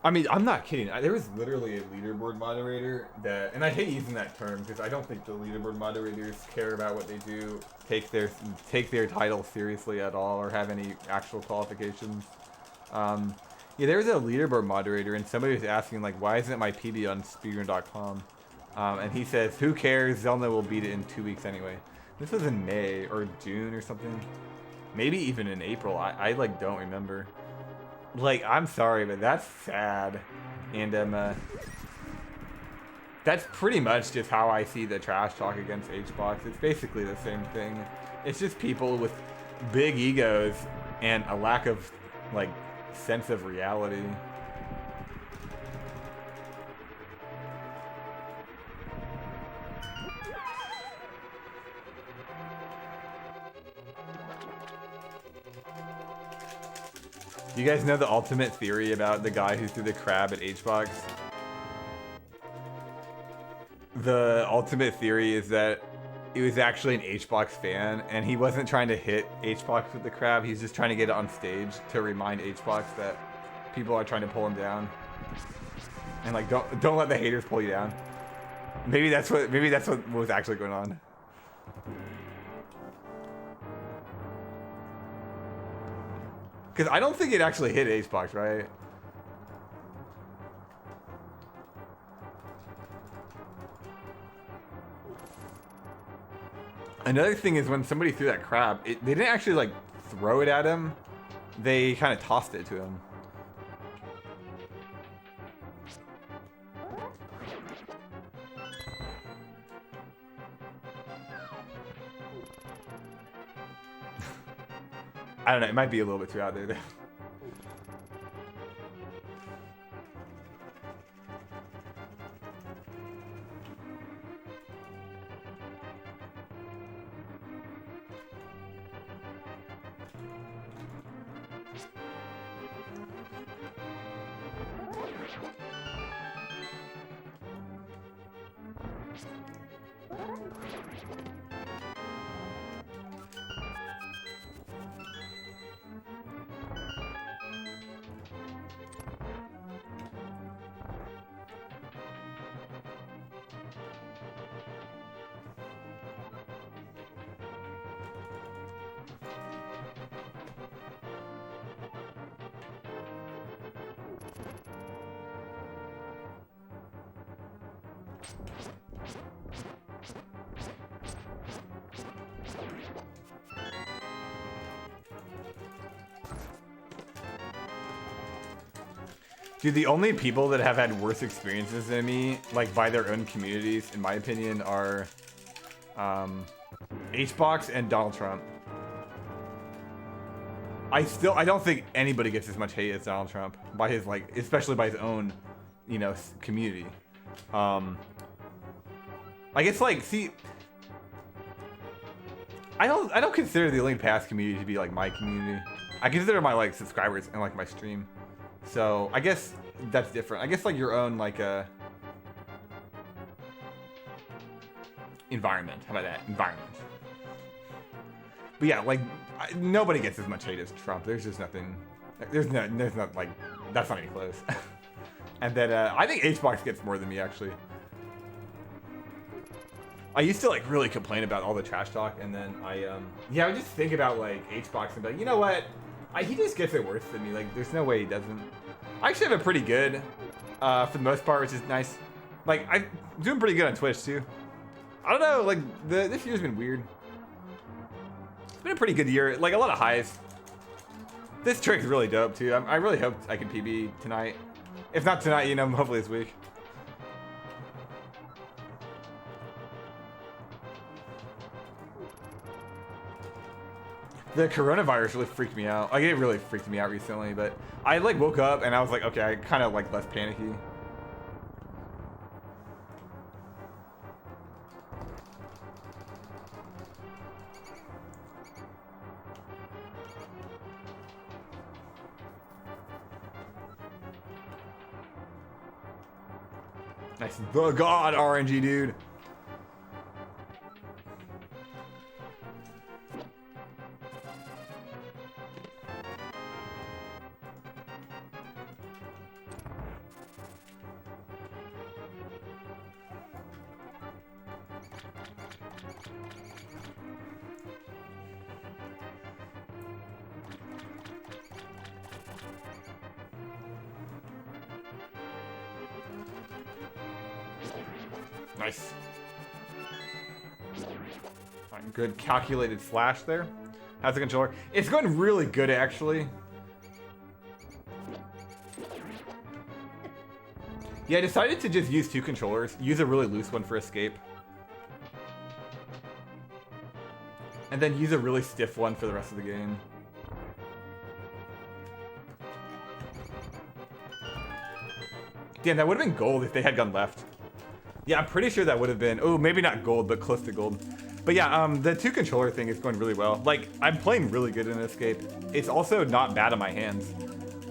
I mean, I'm not kidding. There was literally a leaderboard moderator that, and I hate using that term because I don't think the leaderboard moderators care about what they do, take their title seriously at all, or have any actual qualifications. Yeah, there was a leaderboard moderator, and somebody was asking like, why isn't my PB on speedrun.com? And he says, who cares? Zelda will beat it in 2 weeks anyway. This was in May or June or something. Maybe even in April. I like don't remember. Like, I'm sorry, but that's sad. And that's pretty much just how I see the trash talk against HBox. It's basically the same thing. It's just people with big egos and a lack of like sense of reality. Do you guys know the ultimate theory about the guy who threw the crab at HBox? The ultimate theory is that it was actually an HBox fan, and he wasn't trying to hit HBox with the crab. He's just trying to get it on stage to remind HBox that people are trying to pull him down. And like, don't let the haters pull you down. Maybe that's what was actually going on. Because I don't think it actually hit HBox, right? Another thing is when somebody threw that crab, they didn't actually like throw it at him. They kind of tossed it to him. I don't know, it might be a little bit too out there though. Dude, the only people that have had worse experiences than me, like by their own communities, in my opinion, are HBox and Donald Trump. I don't think anybody gets as much hate as Donald Trump by his like, especially by his own, you know, community. Like it's like, see, I don't consider the Link Pass community to be like my community. I consider my like subscribers and like my stream. So I guess that's different. I guess like your own like environment. How about that? Environment. But yeah, like nobody gets as much hate as Trump. There's just nothing. There's not like that's not even close. And then I think HBox gets more than me actually. I used to like really complain about all the trash talk, and then I would just think about like HBox and be like, you know what? He just gets it worse than me. Like, there's no way he doesn't. I actually have it pretty good, for the most part, which is nice. Like, I'm doing pretty good on Twitch, too. I don't know, like, this year's been weird. It's been a pretty good year. Like, a lot of highs. This trick's really dope, too. I really hope I can PB tonight. If not tonight, you know, hopefully this week. The coronavirus really freaked me out. Like, it really freaked me out recently, but I like woke up and I was like, okay, I kind of like less panicky. Nice. The God RNG, dude. Nice. Alright, good calculated slash there. How's the controller? It's going really good, actually. Yeah, I decided to just use 2 controllers. Use a really loose one for escape. And then use a really stiff one for the rest of the game. Damn, that would have been gold if they had gone left. Yeah, I'm pretty sure that would have been... Oh, maybe not gold, but close to gold. But yeah, the 2 controller thing is going really well. Like, I'm playing really good in Escape. It's also not bad on my hands.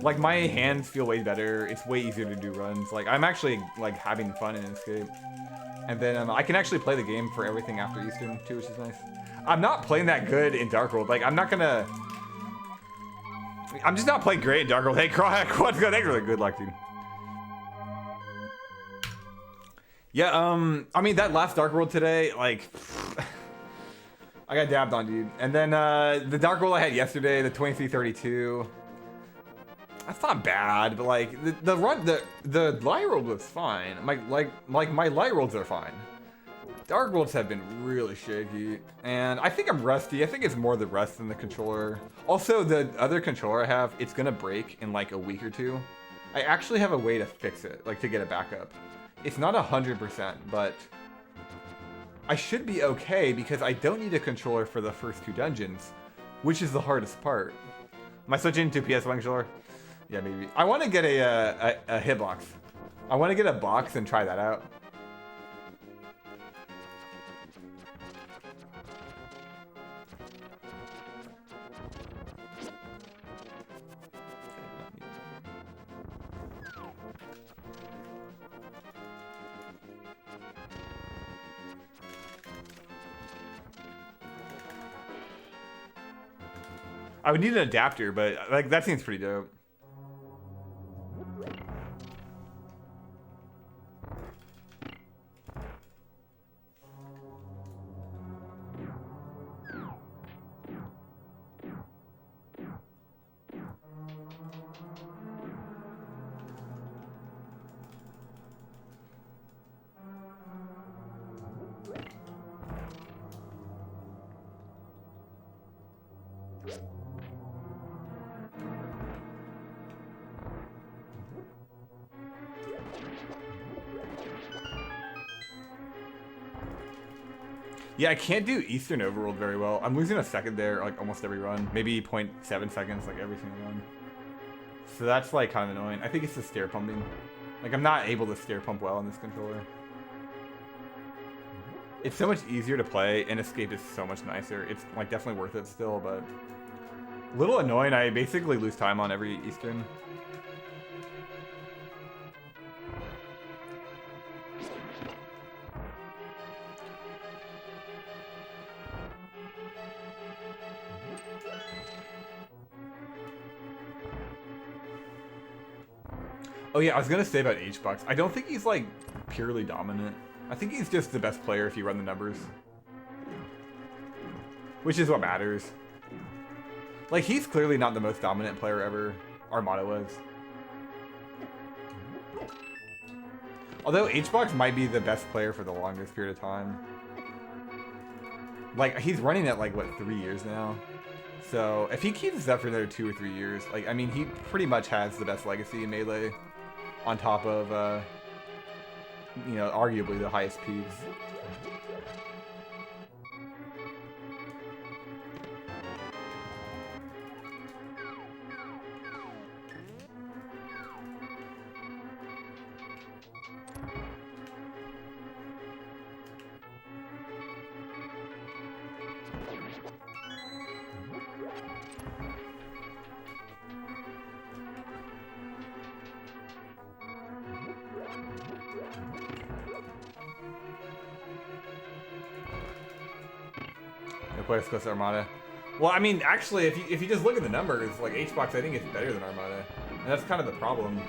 Like, my hands feel way better. It's way easier to do runs. Like, I'm actually, like, having fun in Escape. And then I can actually play the game for everything after Eastern, too, which is nice. I'm not playing that good in Dark World. Like, I'm not gonna... I'm just not playing great in Dark World. Hey, what's good? Thanks for the good luck, dude. Yeah, I mean, that last Dark World today, like... I got dabbed on, dude. And then the Dark World I had yesterday, the 2332. That's not bad, but like the light world was fine. My light worlds are fine. Dark worlds have been really shaky, and I think I'm rusty. I think it's more the rust than the controller. Also, the other controller I have, it's gonna break in like a week or 2. I actually have a way to fix it, like to get it back up. It's not 100%, but I should be okay because I don't need a controller for the first 2 dungeons, which is the hardest part. Am I switching to PS1 controller? Yeah, maybe. I want to get a hitbox. I want to get a box and try that out. I would need an adapter, but like that seems pretty dope. Yeah, I can't do Eastern Overworld very well. I'm losing a second there, like almost every run. Maybe 0.7 seconds, like every single run. So that's like kind of annoying. I think it's the stair pumping. Like I'm not able to stair pump well on this controller. It's so much easier to play, and Escape is so much nicer. It's like definitely worth it still, but a little annoying. I basically lose time on every Eastern. Oh yeah, I was gonna say about H-Box. I don't think he's like purely dominant. I think he's just the best player if you run the numbers. Which is what matters. Like, he's clearly not the most dominant player ever. Armada was. Although H-Box might be the best player for the longest period of time. Like, he's running at like, what, 3 years now? So, if he keeps this up for another 2 or 3 years, like, I mean, he pretty much has the best legacy in Melee. On top of, you know, arguably the highest peaks. Players close to Armada. Well, I mean, actually, if you just look at the numbers, like H-Box, I think it's better than Armada, and that's kind of the problem.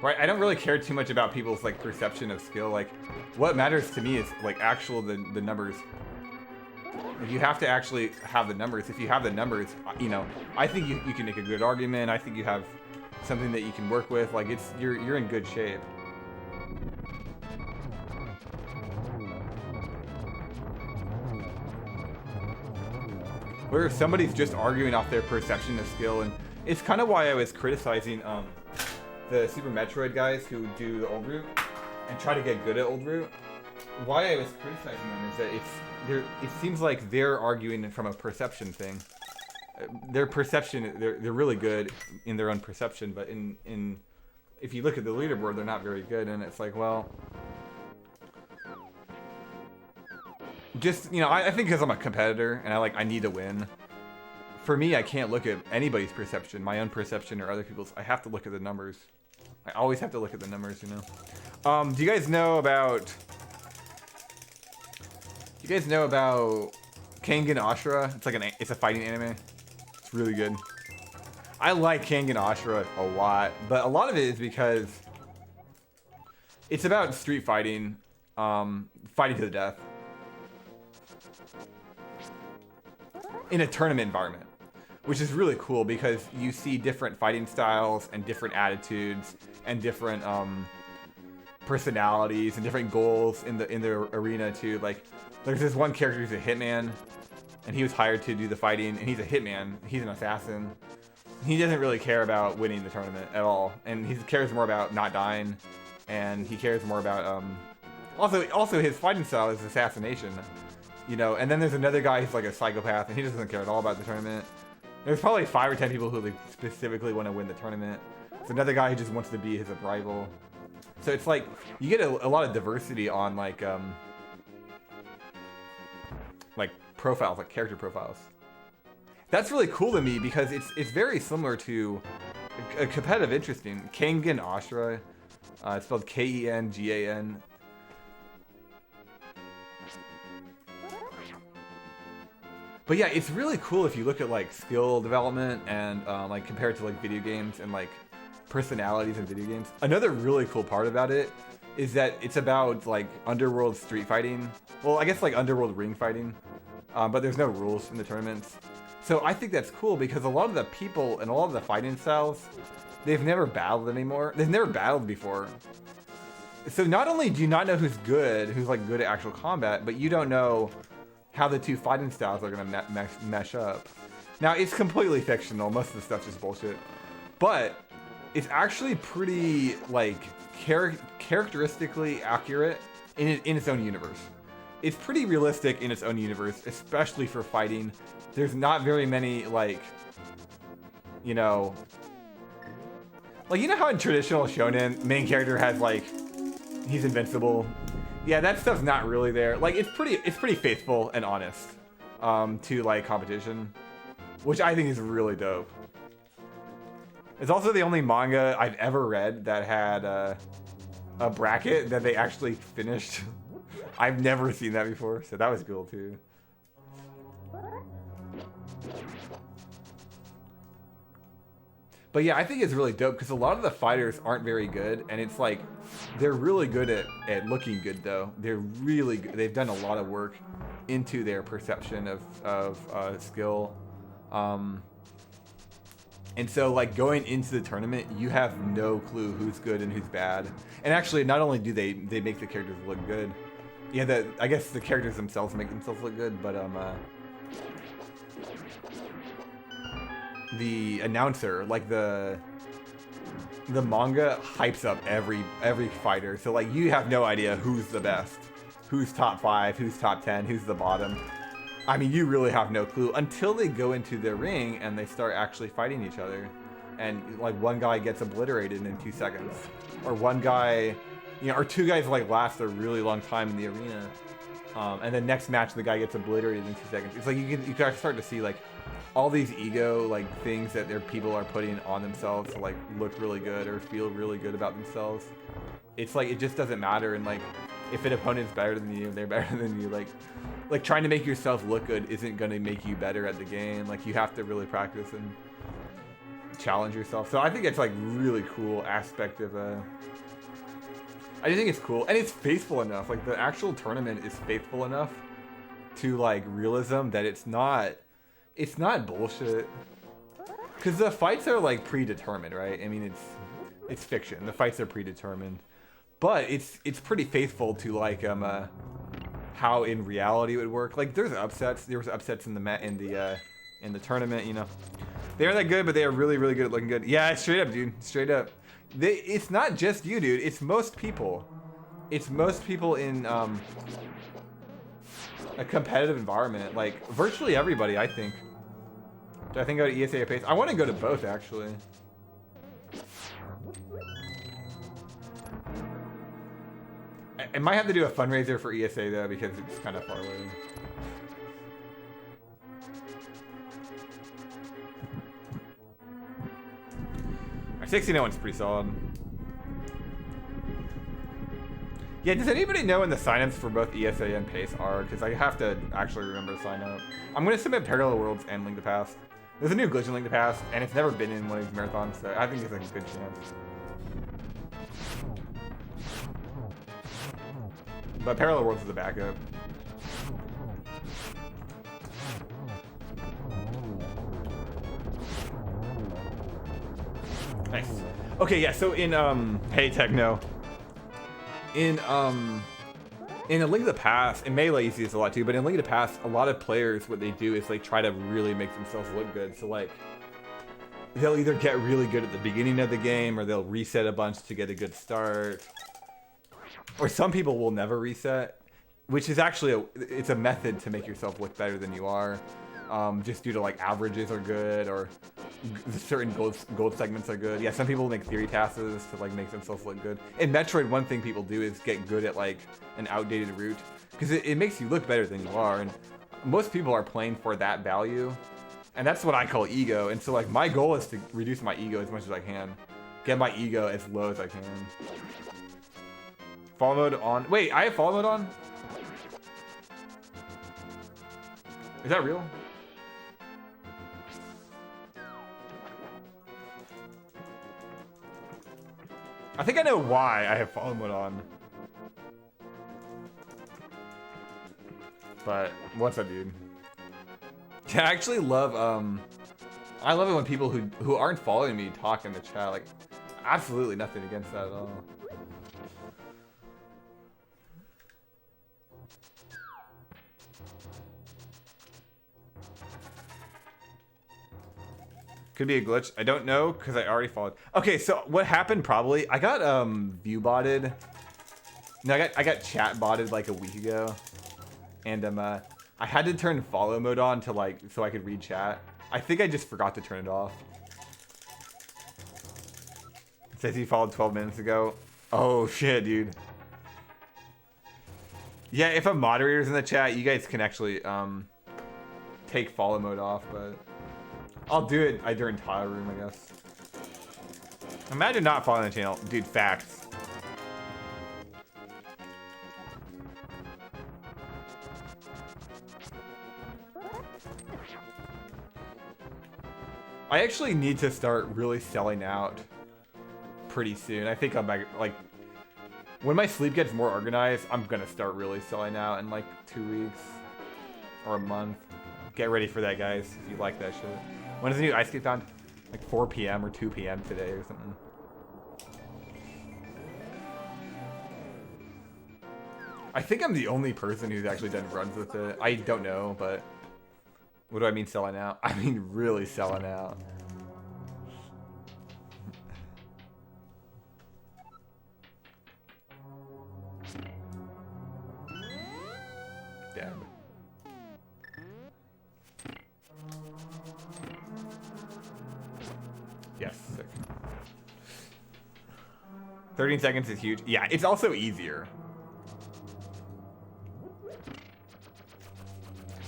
Right? I don't really care too much about people's like perception of skill. Like, what matters to me is like actual the numbers. Like, you have to actually have the numbers. If you have the numbers, you know, I think you can make a good argument. I think you have something that you can work with. Like you're in good shape. Where if somebody's just arguing off their perception of skill, and it's kind of why I was criticizing the Super Metroid guys who do the old route and try to get good at old route. Why I was criticizing them is that it seems like they're arguing from a perception thing. Their perception, they're really good in their own perception, but in if you look at the leaderboard, they're not very good, and it's like, well, just, you know, I think because I'm a competitor and I need to win. For me, I can't look at anybody's perception, my own perception or other people's. I have to look at the numbers. I always have to look at the numbers, you know. Do you guys know about Kengan Ashura? It's a fighting anime. It's really good. I like Kengan Ashura a lot, but a lot of it is because it's about street fighting, fighting to the death in a tournament environment, which is really cool because you see different fighting styles and different attitudes and different personalities and different goals in the arena too. Like, there's this one character who's a hitman, and he was hired to do the fighting, and he's a hitman. He's an assassin. He doesn't really care about winning the tournament at all, and he cares more about not dying, and he cares more about also his fighting style is assassination, you know. And then there's another guy who's like a psychopath, and he doesn't care at all about the tournament. There's probably 5 or 10 people who like specifically want to win the tournament. There's another guy who just wants to be his rival. So it's like you get a lot of diversity on like profiles, like character profiles. That's really cool to me because it's very similar to a competitive interesting Kengan Ashura. It's spelled Kengan. But yeah, it's really cool if you look at like skill development and like compared to like video games and like personalities in video games. Another really cool part about it is that it's about like underworld street fighting. Well, I guess like underworld ring fighting, but there's no rules in the tournaments. So I think that's cool because a lot of the people and a lot of the fighting styles, they've never battled anymore. They've never battled before. So not only do you not know who's like good at actual combat, but you don't know how the two fighting styles are gonna mesh up. Now, it's completely fictional. Most of the stuff's just bullshit. But it's actually pretty, like, characteristically accurate in its own universe. It's pretty realistic in its own universe, especially for fighting. There's not very many, like, you know... Like, you know how in traditional shonen, main character has, like, he's invincible? Yeah, that stuff's not really there. Like, it's pretty faithful and honest to, like, competition, which I think is really dope. It's also the only manga I've ever read that had a bracket that they actually finished. I've never seen that before, so that was cool too. But yeah, I think it's really dope because a lot of the fighters aren't very good, and it's like they're really good at looking good though. They're really good. They've done a lot of work into their perception of skill. And so, like, going into the tournament, you have no clue who's good and who's bad. And actually, not only do they make the characters look good, yeah, I guess the characters themselves make themselves look good, but the announcer, like the manga hypes up every fighter. So like, you have no idea who's the best, who's top 5, who's top 10, who's the bottom. I mean, you really have no clue until they go into the ring and they start actually fighting each other. And like, one guy gets obliterated in 2 seconds. Or one guy, you know, or 2 guys like last a really long time in the arena. And the next match, the guy gets obliterated in 2 seconds. It's like, you can start to see like all these ego like things that their people are putting on themselves to like look really good or feel really good about themselves. It's like, it just doesn't matter. And like, if an opponent's better than you, they're better than you. Like trying to make yourself look good isn't going to make you better at the game. Like, you have to really practice and challenge yourself. So I think it's like really cool aspect of I just think it's cool, and it's faithful enough. Like, the actual tournament is faithful enough to like realism that it's not bullshit. Because the fights are like predetermined, right? I mean, it's fiction. The fights are predetermined, but it's pretty faithful to like how in reality it would work. Like there's upsets. There was upsets in the tournament. You know, they aren't that good, but they are really really good at looking good. Yeah, straight up, dude. Straight up. It's not just you, dude. It's most people. It's most people in a competitive environment. Like virtually everybody, I think. Do I think go to ESA or PACE? I want to go to both, actually. I might have to do a fundraiser for ESA, though, because it's kind of far away. Our 1601's pretty solid. Yeah, does anybody know when the signups for both ESA and PACE are? Because I have to actually remember to sign up. I'm going to submit Parallel Worlds and Link to Past. There's a new glitch in Link to Past, and it's never been in one of these marathons, so I think it's like a good chance. But Parallel Worlds is the backup. Nice. Okay, yeah, so in, hey Techno. In a Link to the Past, in Melee you see this a lot too, but in Link to the Past, a lot of players, what they do is they try to really make themselves look good. So like, they'll either get really good at the beginning of the game, or they'll reset a bunch to get a good start. Or some people will never reset, which is actually it's a method to make yourself look better than you are. Just due to like averages are good, or certain gold segments are good. Yeah, some people make theory tasks to like make themselves look good. In Metroid, one thing people do is get good at like an outdated route, because it makes you look better than you are, and most people are playing for that value, and that's what I call ego. And so like my goal is to reduce my ego as much as I can, get my ego as low as I can. Follow mode on. Wait, I have follow mode on? Is that real? I think I know why I have follow mode on. But what's up, dude? I actually love I love it when people who aren't following me talk in the chat. Like, absolutely nothing against that at all. Could be a glitch. I don't know, because I already followed. Okay, so what happened probably, I got view botted. No, I got chat botted like a week ago. And I had to turn follow mode on to like so I could read chat. I think I just forgot to turn it off. It says he followed 12 minutes ago. Oh shit, dude. Yeah, if a moderator's in the chat, you guys can actually take follow mode off, but I'll do it during tile room, I guess. Imagine not following the channel. Dude, facts. I actually need to start really selling out pretty soon. I think I'm like when my sleep gets more organized, I'm gonna start really selling out in like 2 weeks or a month. Get ready for that, guys, if you like that shit. When is the new ice skate found? Like 4 p.m. or 2 p.m. today or something. I think I'm the only person who's actually done runs with it. I don't know, but what do I mean selling out? I mean really selling out. Damn. Yes, sick. 13 seconds is huge. Yeah, it's also easier.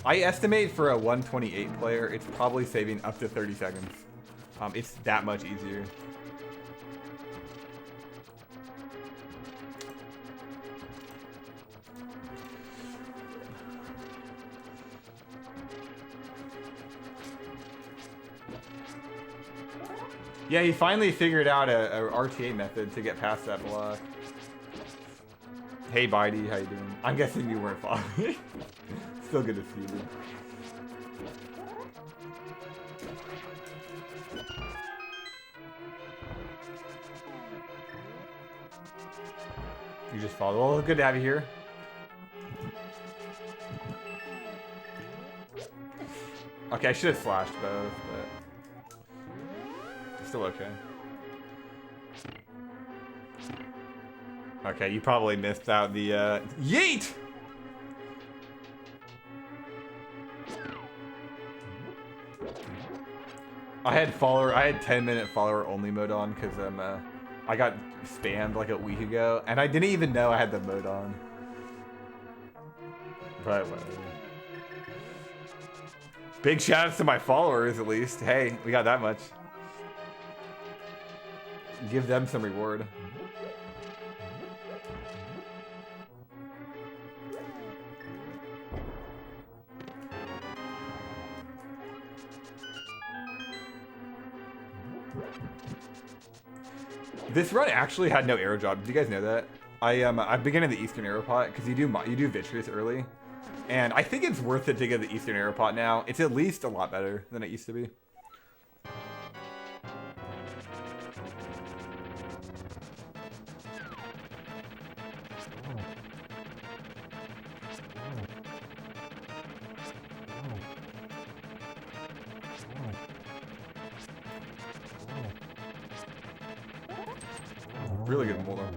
I estimate for a 128 player, it's probably saving up to 30 seconds. It's that much easier. Yeah, he finally figured out a RTA method to get past that block. Hey, Bitey, how you doing? I'm guessing you weren't following. Still good to see you. You just follow. Well, good to have you here. Okay, I should have slashed both, but still okay. Okay, you probably missed out the yeet! I had 10-minute follower only mode on because I got spammed like a week ago, and I didn't even know I had the mode on. But whatever. Big shoutouts to my followers, at least. Hey, we got that much. Give them some reward. This run actually had no arrow drop. Did you guys know that? I'm beginning the Eastern Arrow Pot because you do Vitreous early, and I think it's worth it to get the Eastern Arrow Pot now. It's at least a lot better than it used to be. Really good molar.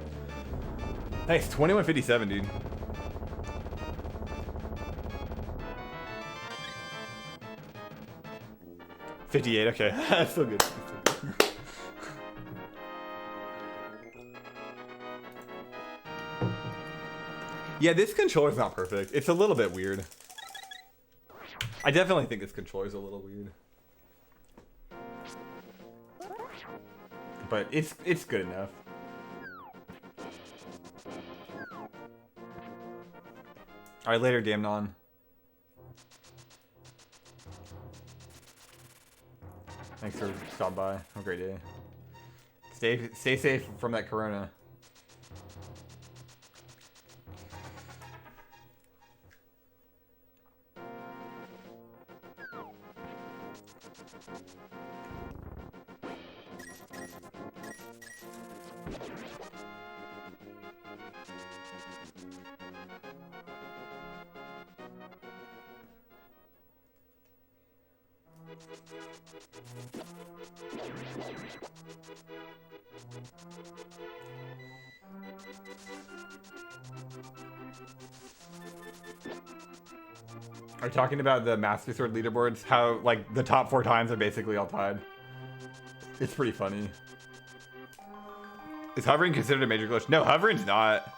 Nice, 2157, dude. $58, okay. That's still good. Yeah, this controller's not perfect. It's a little bit weird. I definitely think this controller's a little weird. But it's good enough. Alright, later, Damnon. Thanks for stopping by. Have a great day. Stay safe from that corona. Are you talking about the Master Sword leaderboards? How, like, the top 4 times are basically all tied. It's pretty funny. Is hovering considered a major glitch? No, hovering's not.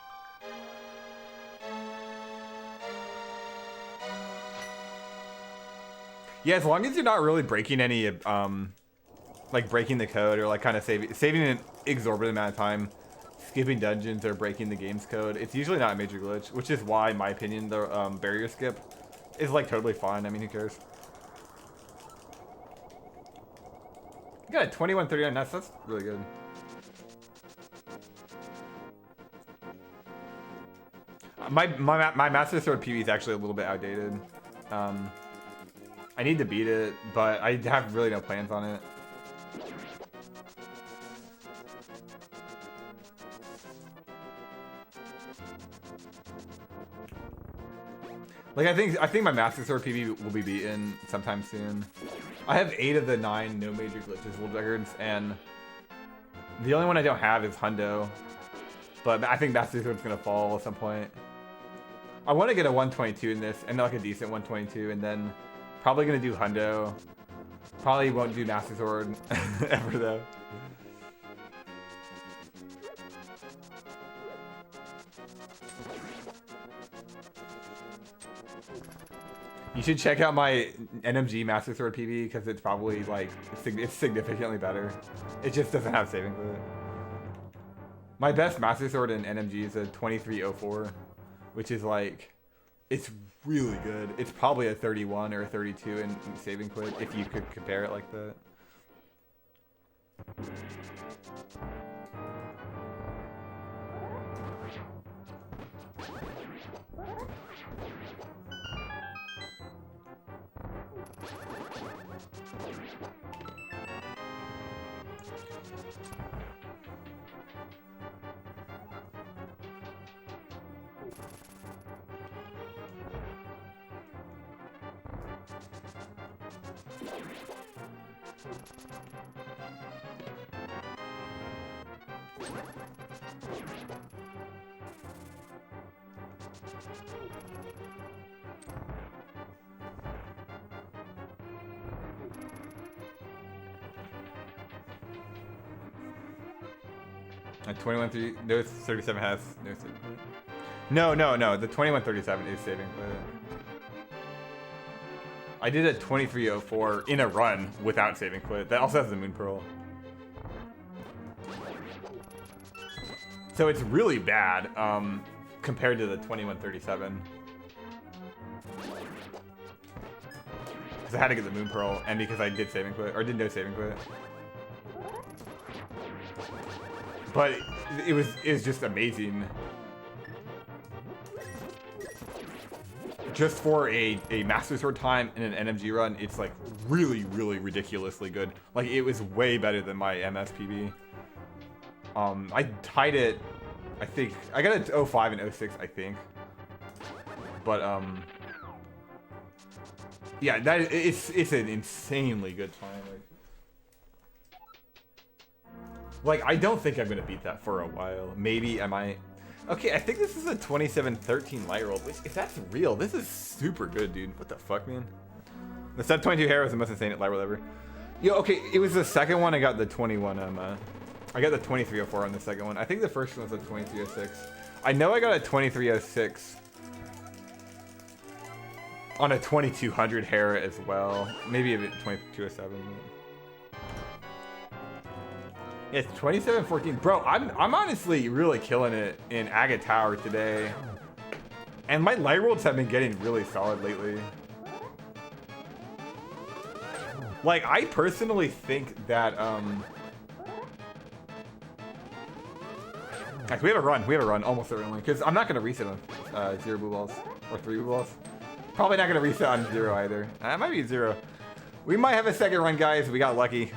Yeah, as long as you're not really breaking any, like breaking the code or like kind of saving an exorbitant amount of time, skipping dungeons or breaking the game's code, it's usually not a major glitch, which is why, in my opinion, the barrier skip is like totally fine. I mean, who cares? You got a 2139. That's really good. My Master Sword PB is actually a little bit outdated. I need to beat it, but I have really no plans on it. Like I think my Master Sword PB will be beaten sometime soon. I have 8 of the 9 no major glitches world records, and the only one I don't have is Hundo. But I think Master Sword's gonna fall at some point. I want to get a 122 in this, and like a decent 122, and then probably gonna do Hundo. Probably won't do Master Sword ever though. You should check out my NMG Master Sword PB because it's probably like it's significantly better. It just doesn't have saving with it. My best Master Sword in NMG is a 2304, which is like, it's really good. It's probably a 31 or a 32 in saving quick if you could compare it like that. At 21 no 37 has no saving quit. No. The 2137 is saving quit. I did a 2304 in a run without saving quit. That also has the Moon Pearl. So it's really bad compared to the 2137. Because I had to get the Moon Pearl, and because I did saving quit, or did no saving quit. But it was just amazing. Just for a Master Sword time in an NMG run, it's like really ridiculously good. Like it was way better than my MSPB. I tied it, I think I got it 05 and 06, I think. But yeah, it's an insanely good time. Like I don't think I'm gonna beat that for a while. Maybe I might. Okay, I think this is a 2713 light roll. If that's real, this is super good, dude. What the fuck, man? The sub 22 hair was the most insane light roll ever. Yo, okay, it was the second one. I got the 21. I got the 2304 on the second one. I think the first one was a 2306. I know I got a 2306 on a 2200 hair as well. Maybe a 2207. It's 2714. Bro, I'm honestly really killing it in Agate Tower today. And my light rolls have been getting really solid lately. Like, I personally think that, actually, we have a run, almost certainly. Because I'm not going to reset on 0 blue balls, or 3 blue balls. Probably not going to reset on 0 either. It might be 0. We might have a second run, guys. We got lucky.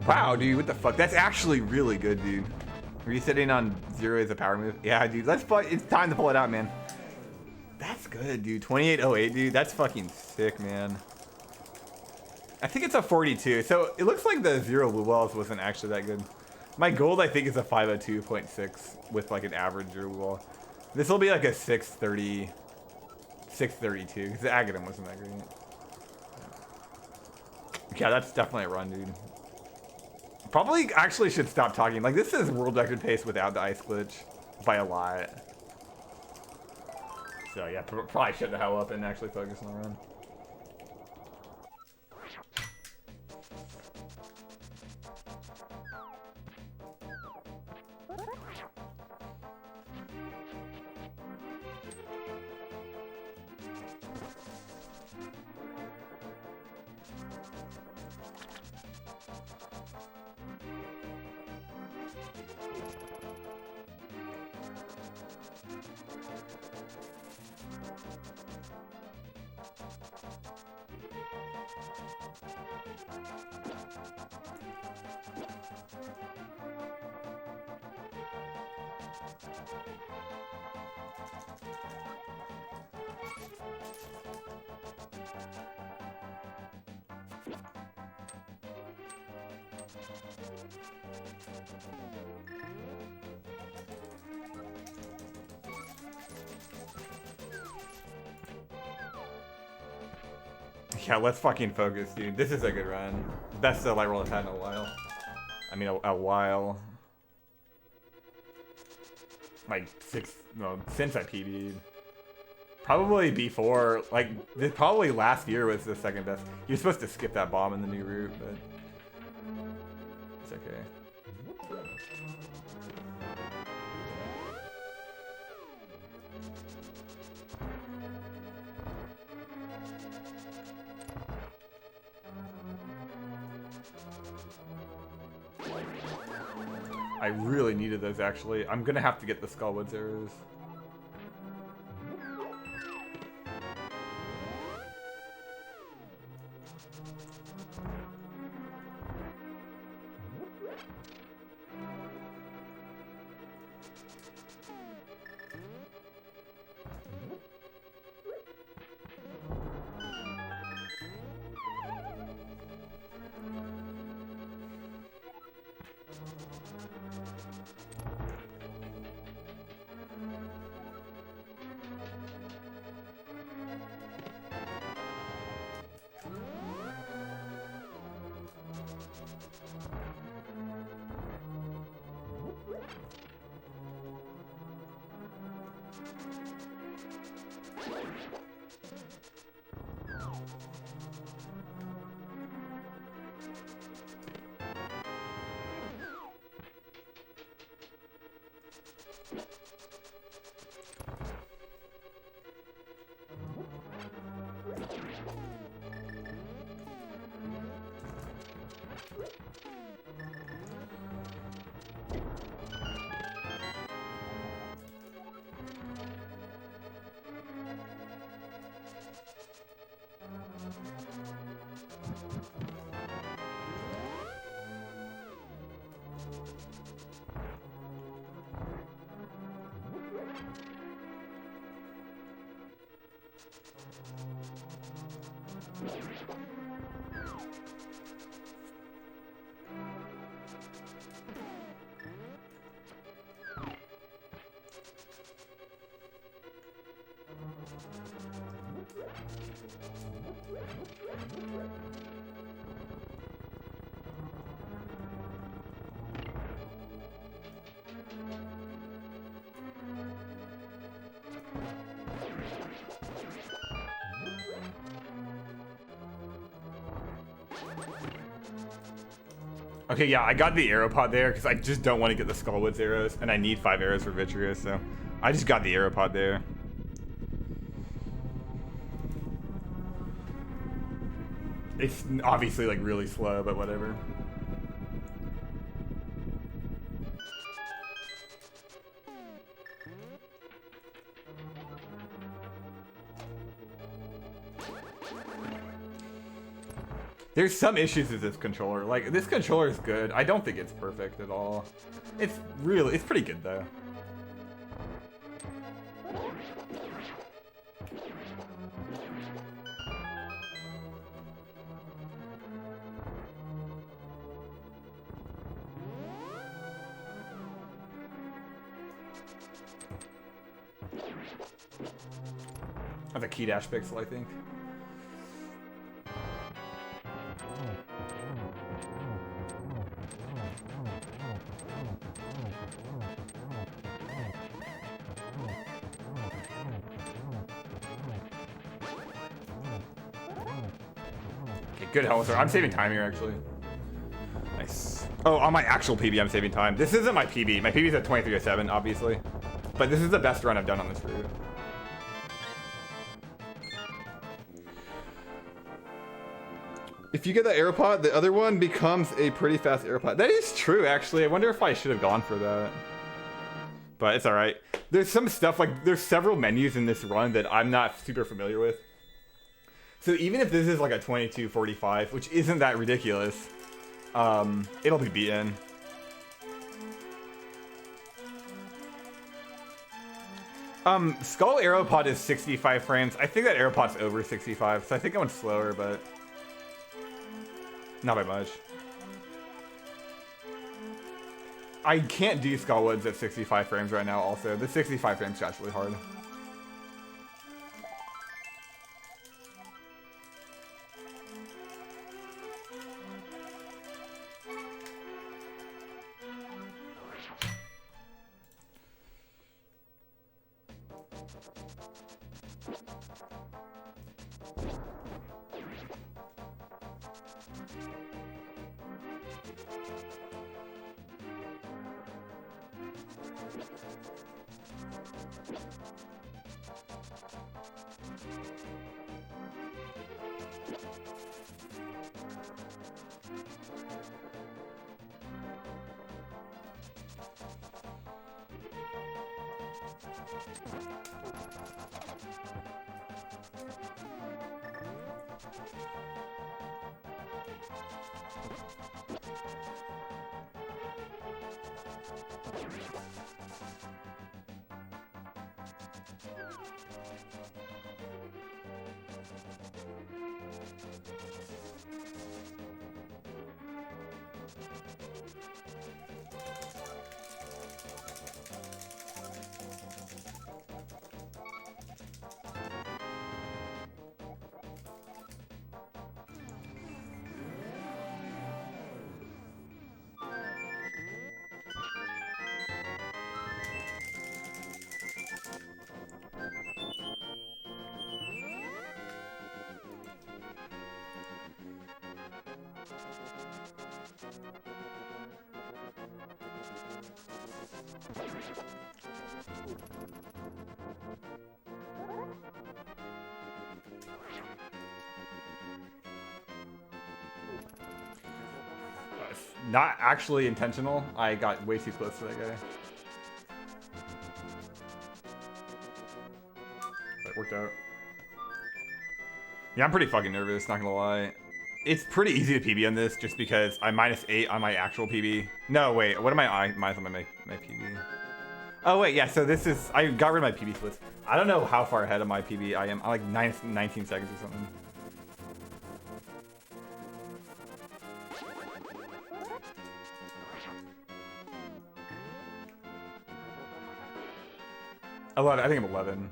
Wow, dude, what the fuck? That's actually really good, dude. Resetting on 0 is a power move. Yeah, dude, it's time to pull it out, man. That's good, dude. 2808, dude. That's fucking sick, man. I think it's a 42. So it looks like the 0 blue balls wasn't actually that good. My gold, I think, is a 502.6 with like an average 0 blue ball. This will be like a 630, 632 because the Agaton wasn't that great. Yeah, that's definitely a run, dude. Probably actually should stop talking. Like, this is world record pace without the ice glitch by a lot. So yeah, probably shut the hell up and actually focus on the run. Yeah, let's fucking focus, dude. This is a good run. Best light roll I've had in a while. I mean, a while. Like since I PB'd. Probably before, like, probably last year was the second best. You're supposed to skip that bomb in the new route, but it's okay. I really needed those, actually. I'm gonna have to get the Skullwoods arrows. Okay, yeah, I got the arrow pod there because I just don't want to get the Skullwoods arrows, and I need 5 arrows for Vitreous, so I just got the arrow pod there. It's obviously like really slow, but whatever. There's some issues with this controller. Like, this controller is good. I don't think it's perfect at all. It's pretty good though. That's a key dash pixel, I think. Good health. I'm saving time here, actually. Nice. Oh, on my actual PB, I'm saving time. This isn't my PB. My PB is at 23:07, obviously. But this is the best run I've done on this route. If you get the Aeropod, the other one becomes a pretty fast Aeropod. That is true, actually. I wonder if I should have gone for that. But it's alright. There's some stuff, like, there's several menus in this run that I'm not super familiar with. So even if this is like a 22:45, which isn't that ridiculous, it'll be beaten. Skull Aeropod is 65 frames. I think that Aeropod's over 65, so I think I went slower, but not by much. I can't do Skullwoods at 65 frames right now also. The 65 frames shot's really hard. not actually intentional. I got way too close to that guy. That worked out. Yeah, I'm pretty fucking nervous, not gonna lie. It's pretty easy to PB on this just because I'm -8 on my actual PB. No, wait, what am I minus on my PB? Oh, wait, yeah, so this is... I got rid of my PB splits. I don't know how far ahead of my PB I am. I'm like 19 seconds or something. I think I'm 11.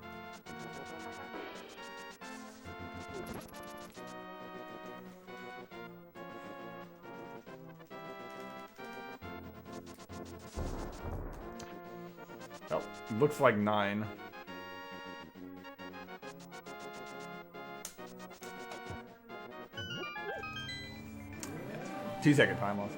Oh, looks like 9. Yeah. 2-second time also.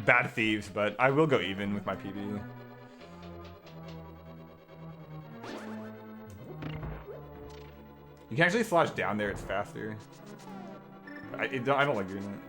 Bad thieves, but I will go even with my PB. You can actually slash down there, it's faster. I don't like doing that.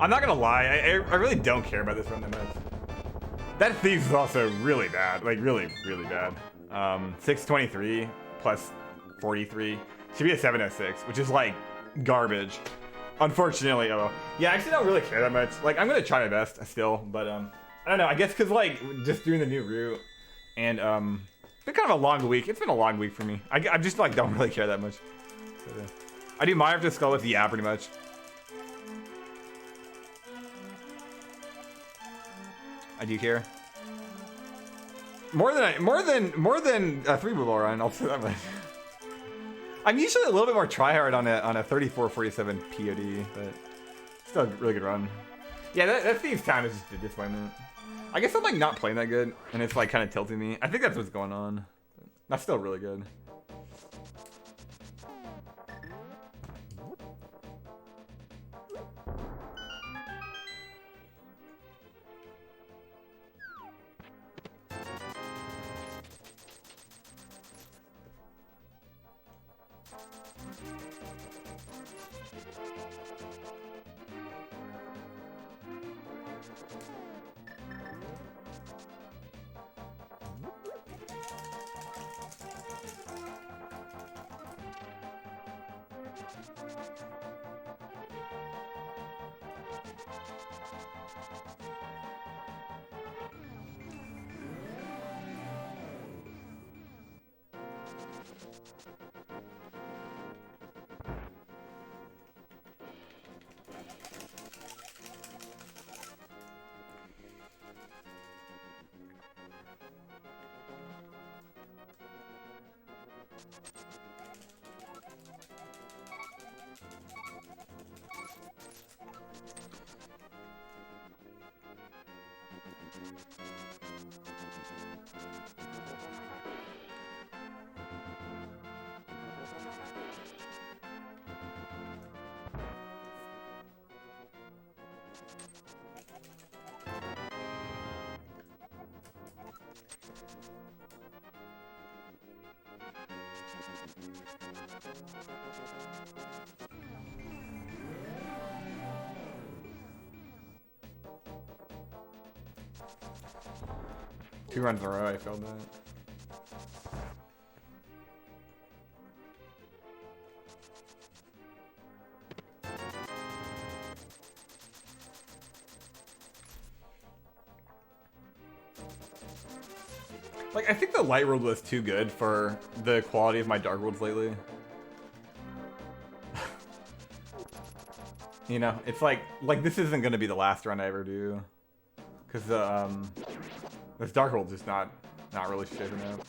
I'm not gonna lie, I really don't care about this run that much. That Thieves is also really bad, like really, really bad. 623 plus 43 should be a 706, which is like garbage. Unfortunately, yeah, I actually don't really care that much. Like, I'm gonna try my best still, but I don't know. I guess because like just doing the new route and it's been kind of a long week. It's been a long week for me. I just like don't really care that much. So, yeah. I do Mire to Skull with, yeah, pretty much. I do care. More than a 3-blue run, I'll say that much. I'm usually a little bit more tryhard on a 34-47 POD, but still a really good run. Yeah, that Thieves' Town is just a disappointment. I guess I'm like not playing that good, and it's like kind of tilting me. I think that's what's going on. That's still really good. Two runs in a row, I failed that. Like, I think the light world was too good for the quality of my dark worlds lately. You know, it's like this isn't gonna be the last run I ever do, cause this dark world's just not really shaping up.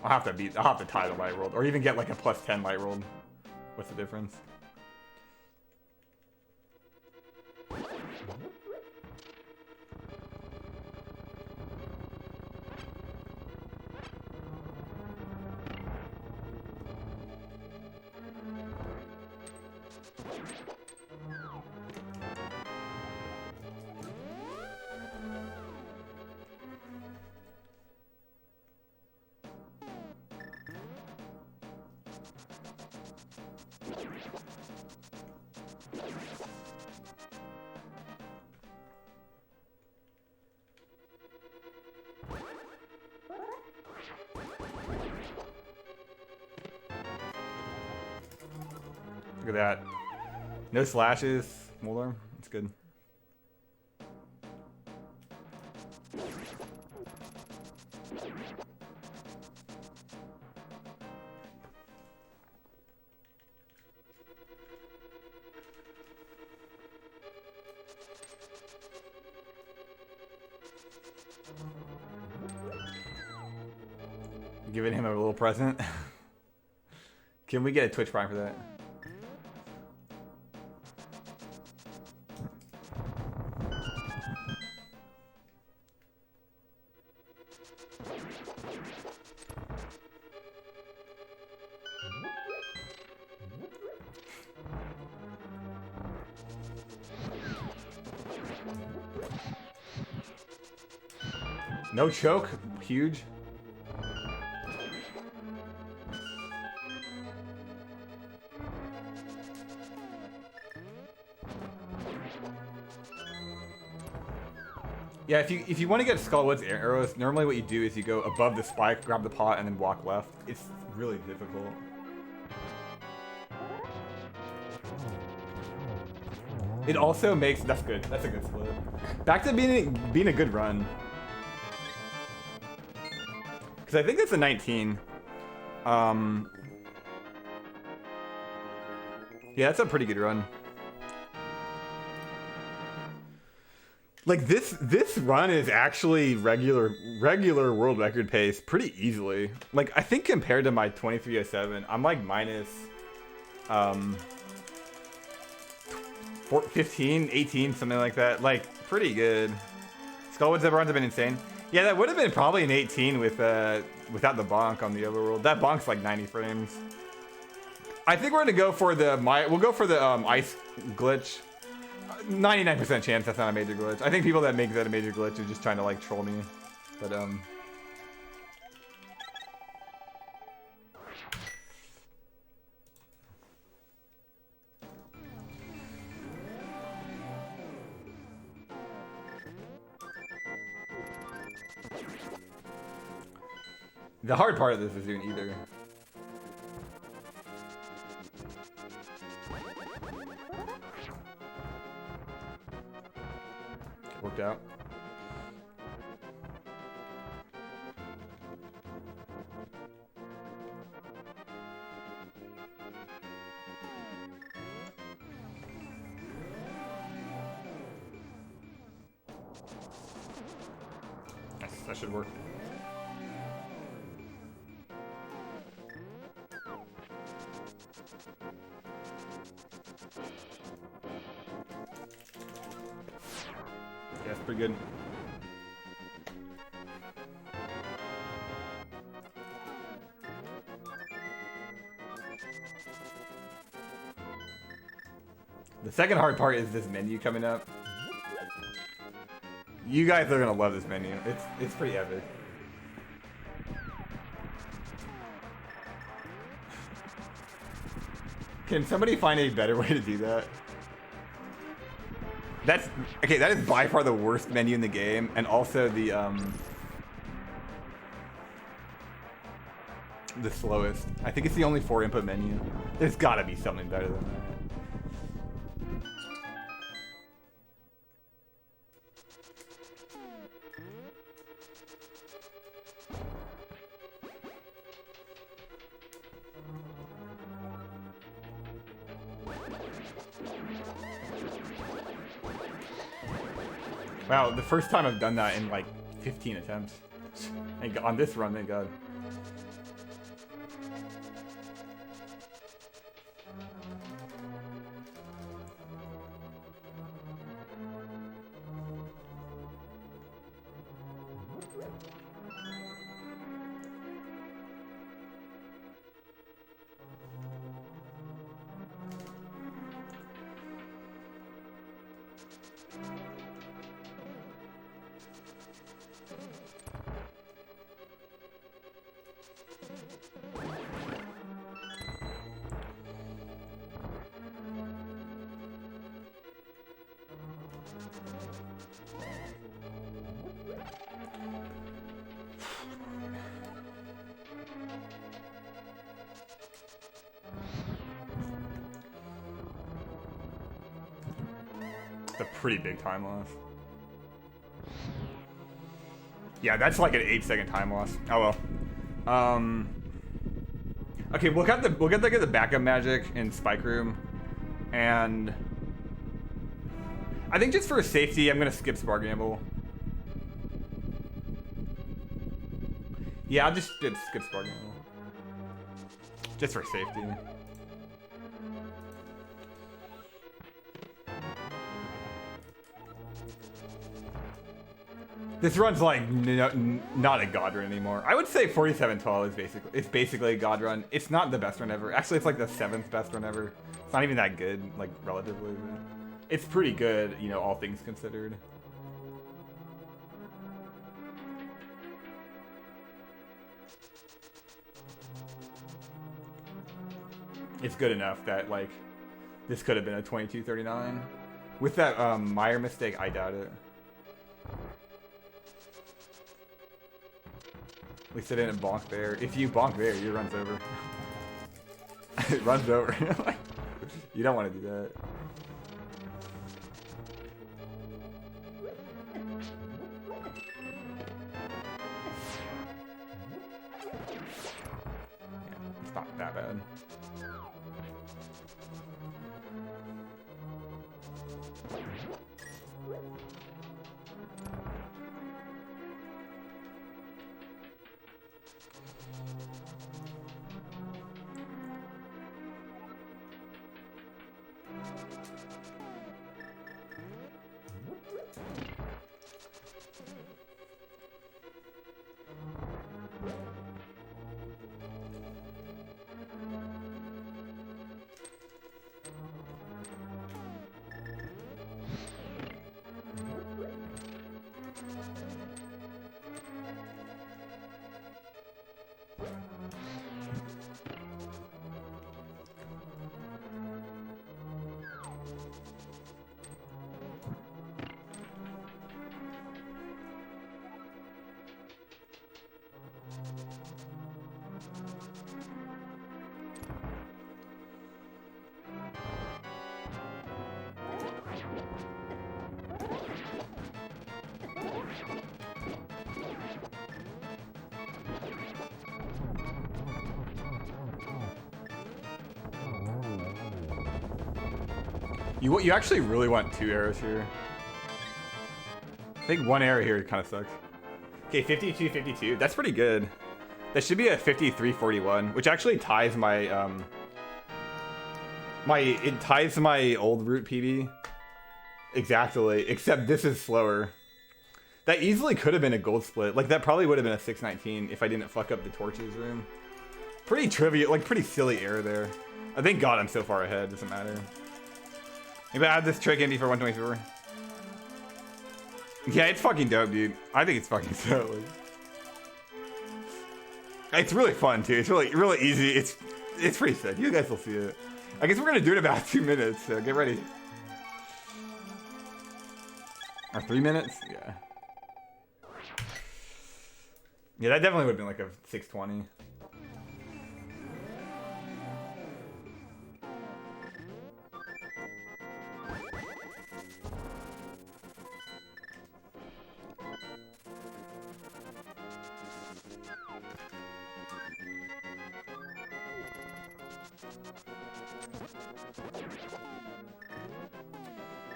I'll have to tie the light world, or even get like a +10 light world. What's the difference? Look at that. No slashes. Moldarm. It's good. Giving him a little present. Can we get a Twitch Prime for that? No choke, huge. Yeah, if you want to get Skullwood's arrows, normally what you do is you go above the spike, grab the pot, and then walk left. It's really difficult. It also makes that's good. That's a good split. Back to being a good run. Because I think it's a 19. Yeah, that's a pretty good run. Like this run is actually regular world record pace pretty easily. Like I think compared to my 2307, I'm like minus 15, 18, something like that. Like pretty good. Skullwood's runs have been insane. Yeah, that would have been probably an 18 with without the bonk on the overworld. That bonk's like 90 frames. I think we're gonna go for the we'll go for the ice glitch. 99% chance that's not a major glitch. I think people that make that a major glitch are just trying to like troll me. But the hard part of this is doing either. Worked out. Yes, that should work. Yeah, it's pretty good. The second hard part is this menu coming up. You guys are gonna love this menu. It's pretty epic. Can somebody find a better way to do that? That's okay. That is by far the worst menu in the game, and also the slowest. I think it's the only 4-input menu. There's got to be something better than that. Wow, the first time I've done that in like 15 attempts. On this run, thank God. A pretty big time loss. Yeah, that's like an 8-second time loss. Oh well. Okay, we'll get the backup magic in Spike Room, and I think just for safety, I'm gonna skip Spar Gamble. Yeah, I'll just skip Spar Gamble, just for safety. This run's like not a god run anymore. I would say 4712 is basically a god run. It's not the best run ever. Actually, it's like the 7th best run ever. It's not even that good, like relatively. But it's pretty good, you know, all things considered. It's good enough that like this could have been a 2239. With that Meyer mistake, I doubt it. At least I didn't bonk there. If you bonk there, your run's over. It runs over. You don't want to do that. Yeah, it's not that bad. You actually really want 2 arrows here. I think 1 arrow here kind of sucks. Okay, 52-52. That's pretty good. That should be a 53-41, which actually ties my it ties my old route PB exactly. Except this is slower. That easily could have been a gold split. Like that probably would have been a 619 if I didn't fuck up the torches room. Pretty trivial, like pretty silly error there. Thank God I'm so far ahead. Doesn't matter. Maybe I had this trick in before 124. Yeah, it's fucking dope, dude. I think it's fucking dope. It's really fun too. It's really easy. It's pretty sick. You guys will see it. I guess we're gonna do it in about 2 minutes. So get ready. Or 3 minutes? Yeah. Yeah, that definitely would have been like a 620.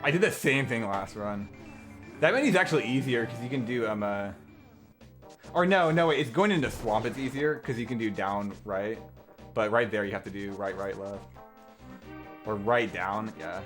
I did the same thing last run. That means actually easier because you can do or no wait, it's going into swamp. It's easier because you can do down right, but right there you have to do right left or right down. Yeah.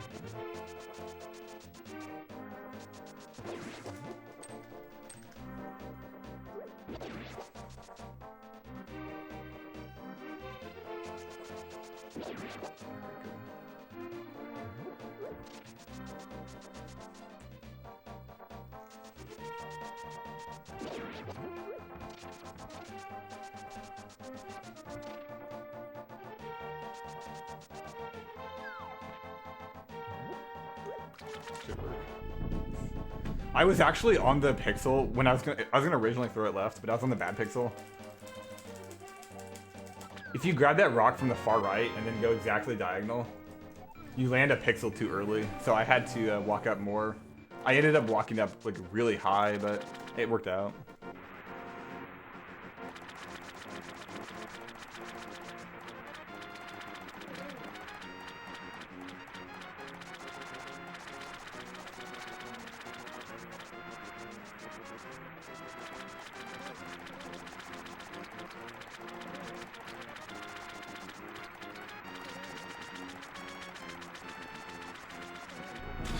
I was actually on the pixel when I was gonna originally throw it left, but I was on the bad pixel. If you grab that rock from the far right and then go exactly diagonal, you land a pixel too early. So I had to walk up more. I ended up walking up like really high, but it worked out.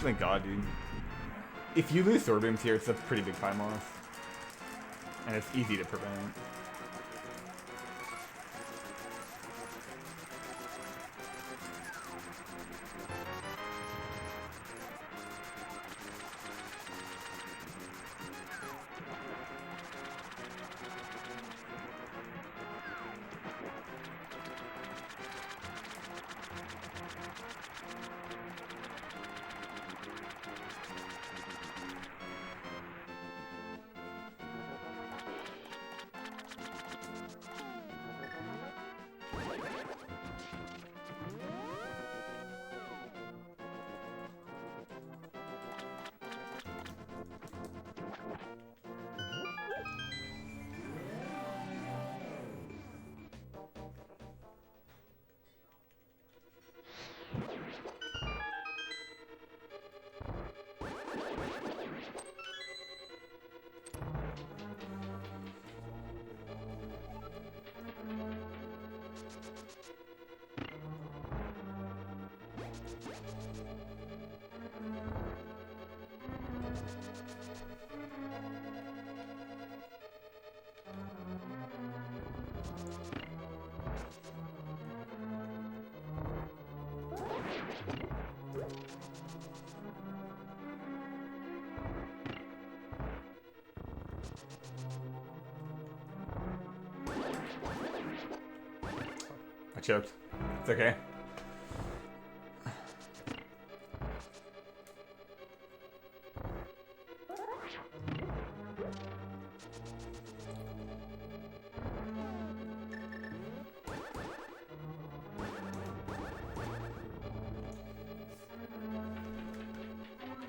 Thank God, dude. If you lose sword beams here, it's a pretty big time loss. And it's easy to prevent. I choked. It's okay.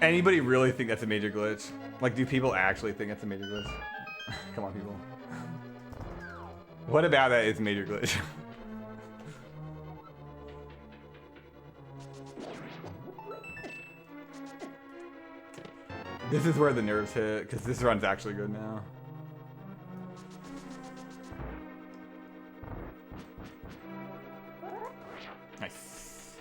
Anybody really think that's a major glitch? Like, do people actually think that's a major glitch? Come on, people. What about that is a major glitch? This is where the nerves hit, because this run's actually good now. Nice.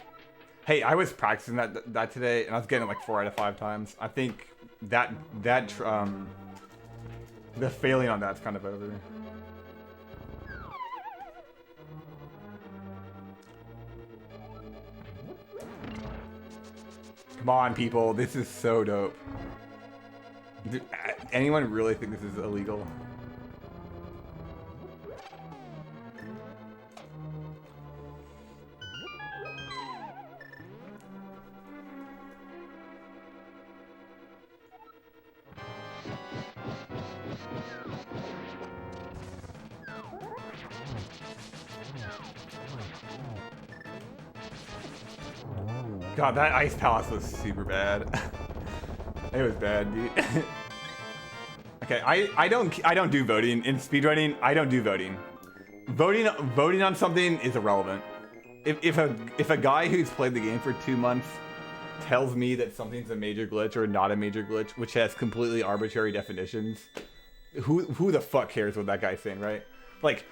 Hey, I was practicing that today, and I was getting it like 4 out of 5 times. I think the failing on that's kind of over. Come on, people. This is so dope. Dude, anyone really think this is illegal? God, that ice palace was super bad. It was bad, dude. Okay, I don't do voting in speedrunning. I don't do voting. Voting on something is irrelevant. If a guy who's played the game for 2 months tells me that something's a major glitch or not a major glitch, which has completely arbitrary definitions, who the fuck cares what that guy's saying, right? Like,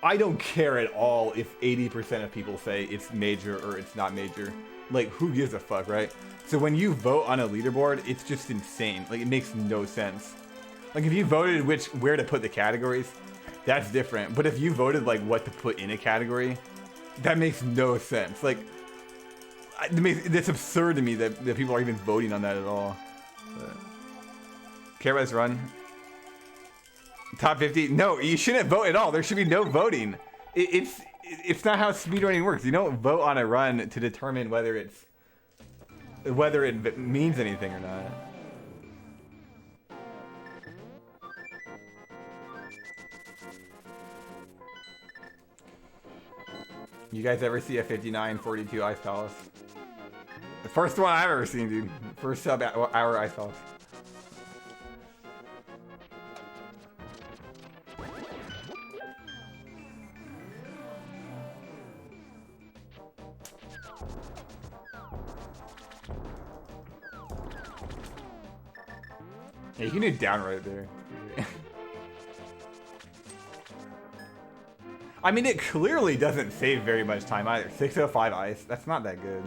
I don't care at all if 80% of people say it's major or it's not major. Like, who gives a fuck, right? So when you vote on a leaderboard, it's just insane. Like, it makes no sense. Like, if you voted where to put the categories, that's different. But if you voted, like, what to put in a category, that makes no sense. Like, it's absurd to me that people are even voting on that at all. KRS run. Top 50? No, you shouldn't vote at all. There should be no voting. It's not how speedrunning works. You don't vote on a run to determine whether it means anything or not. You guys ever see a 59-42 Ice Palace? The first one I've ever seen, dude. First sub-hour Ice Palace. Yeah, you can do down right there. I mean, it clearly doesn't save very much time either. 605 ice, that's not that good.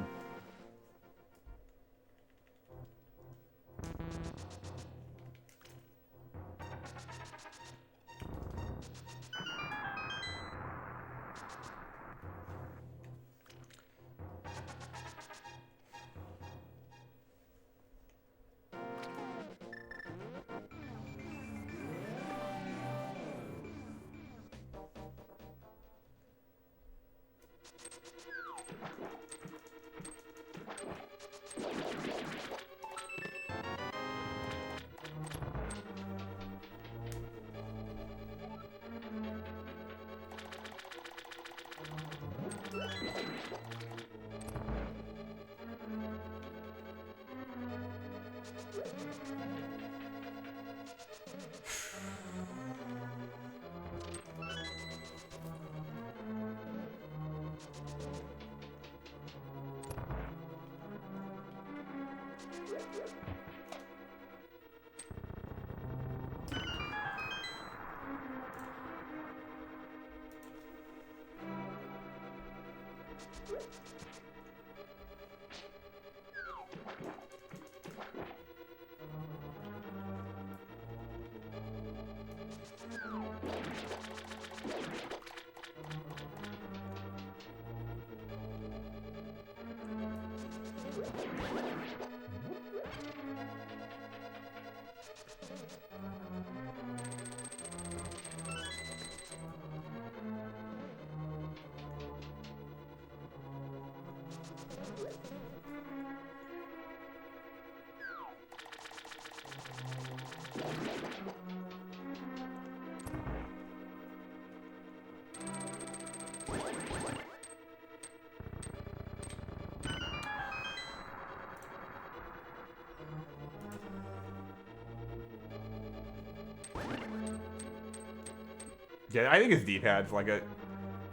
Yeah, I think his D-pad's like a...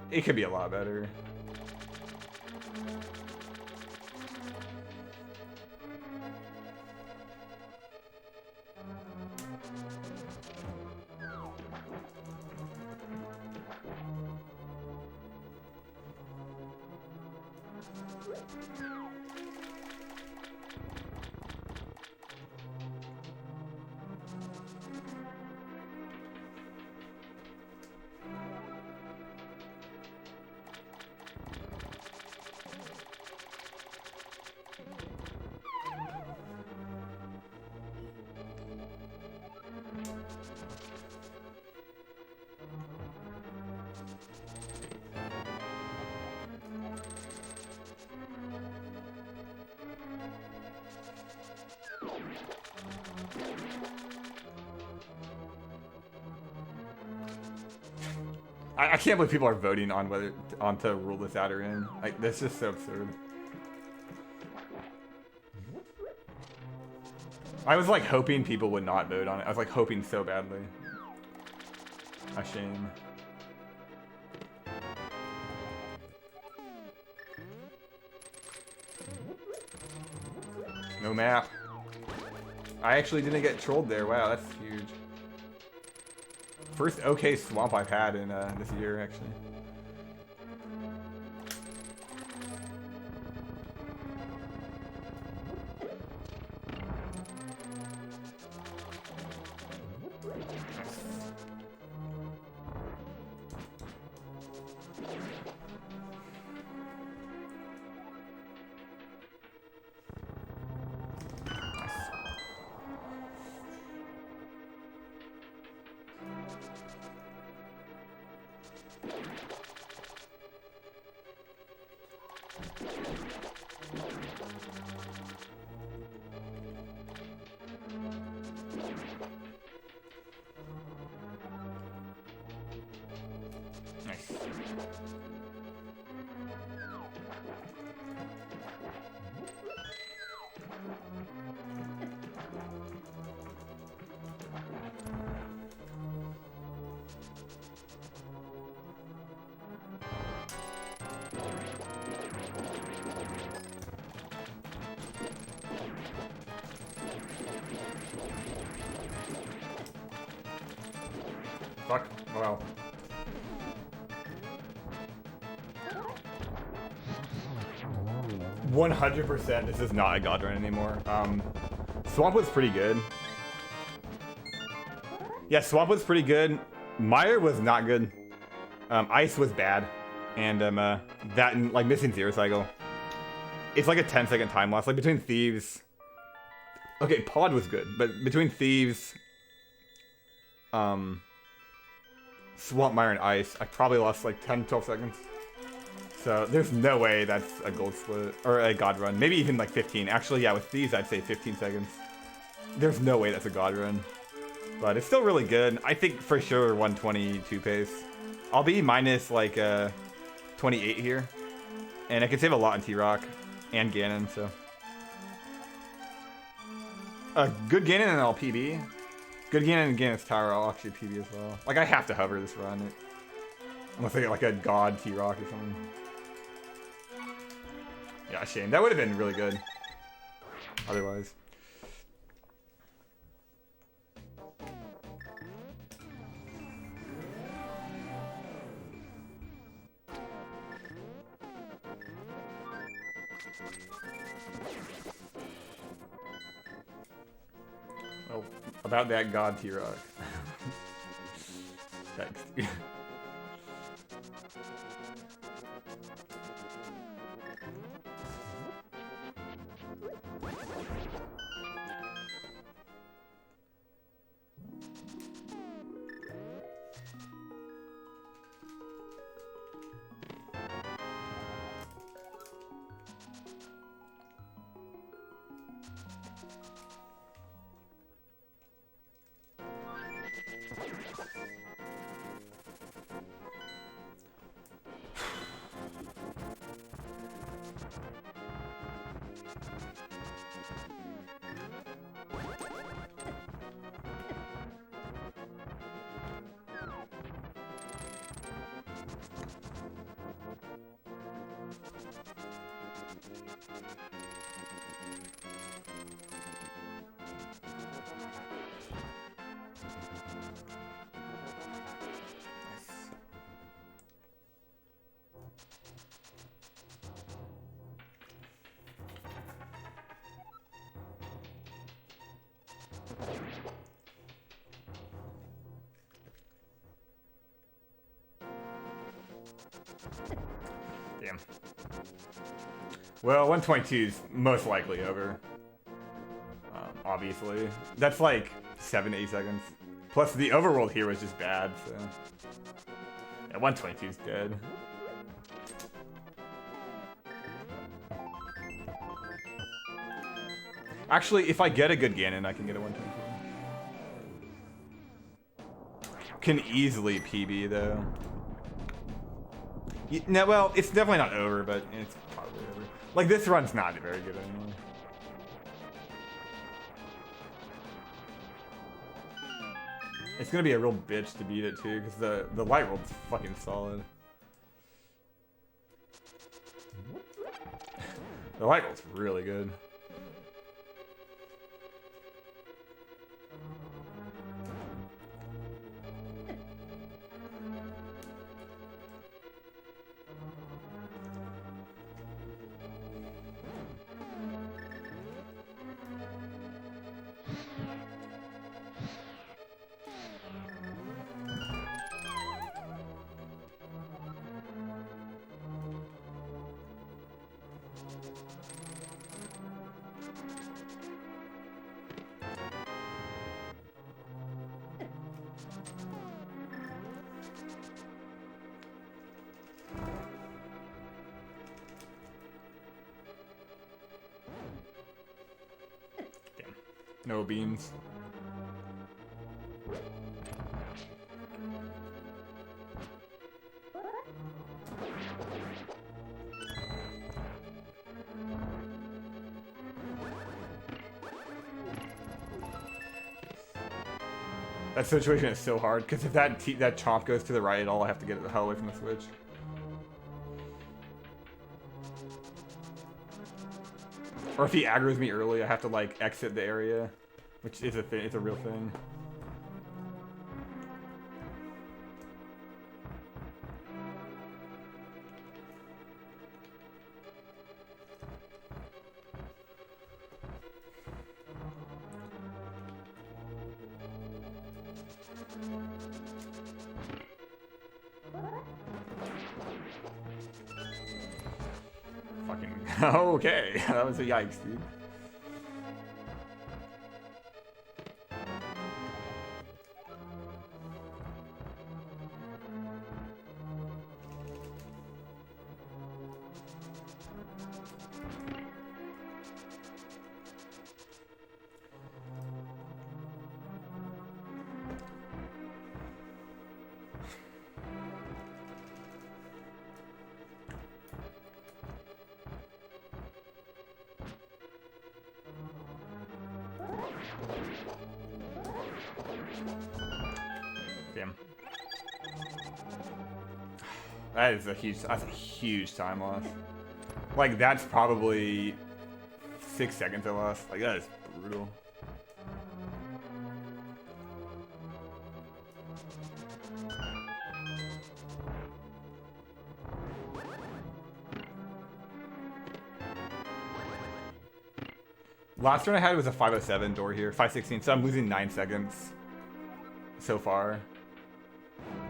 It could be a lot better. I can't believe people are voting on whether to rule this out or in. Like, that's just so absurd. I was like hoping people would not vote on it. I was like hoping so badly. A shame. No map. I actually didn't get trolled there. Wow, that's huge. First okay swamp I've had in this year, actually. Fuck. Oh well. %, this is not a god run anymore. Swamp was pretty good. Yeah, Swamp was pretty good. Mire was not good. Ice was bad. And that and like missing Zero Cycle. It's like a 10-second time loss. Like between Thieves. Okay, Pod was good, but between Thieves, Swamp, Mire, and Ice, I probably lost like 10-12 seconds. So there's no way that's a gold split or a god run. Maybe even like 15. Actually, yeah, with Thieves I'd say 15 seconds. There's no way that's a god run. But it's still really good. I think for sure 122 pace. I'll be minus like 28 here. And I can save a lot in T-Rock and Ganon, so. Good Ganon and I'll PB. Good Ganon and Ganon's Tower, I'll actually PB as well. Like, I have to hover this run. Unless I get like a god T-Rock or something. Yeah, shame. That would have been really good. Otherwise. Well, about that god T-Rock. Thanks. Damn. Well, 122 is most likely over. Obviously. That's like 7 to 8 seconds. Plus, the overworld here was just bad, so... Yeah, 122 is dead. Actually, if I get a good Ganon, I can get a 122. Can easily PB, though. No, well, it's definitely not over, but it's probably over. Like, this run's not very good anymore. It's gonna be a real bitch to beat it, too, because the light world's fucking solid. The light world's really good. No beams. That situation is so hard, because if that chomp goes to the right at all, I have to get the hell away from the switch. Or if he aggroes me early, I have to like exit the area, which is a thing. It's a real thing. Fucking okay, that was a yikes, dude. Damn. That's a huge time loss. Like, that's probably 6 seconds I lost. Like, that is brutal. Last run I had was a 507 door here, 516, so I'm losing 9 seconds so far.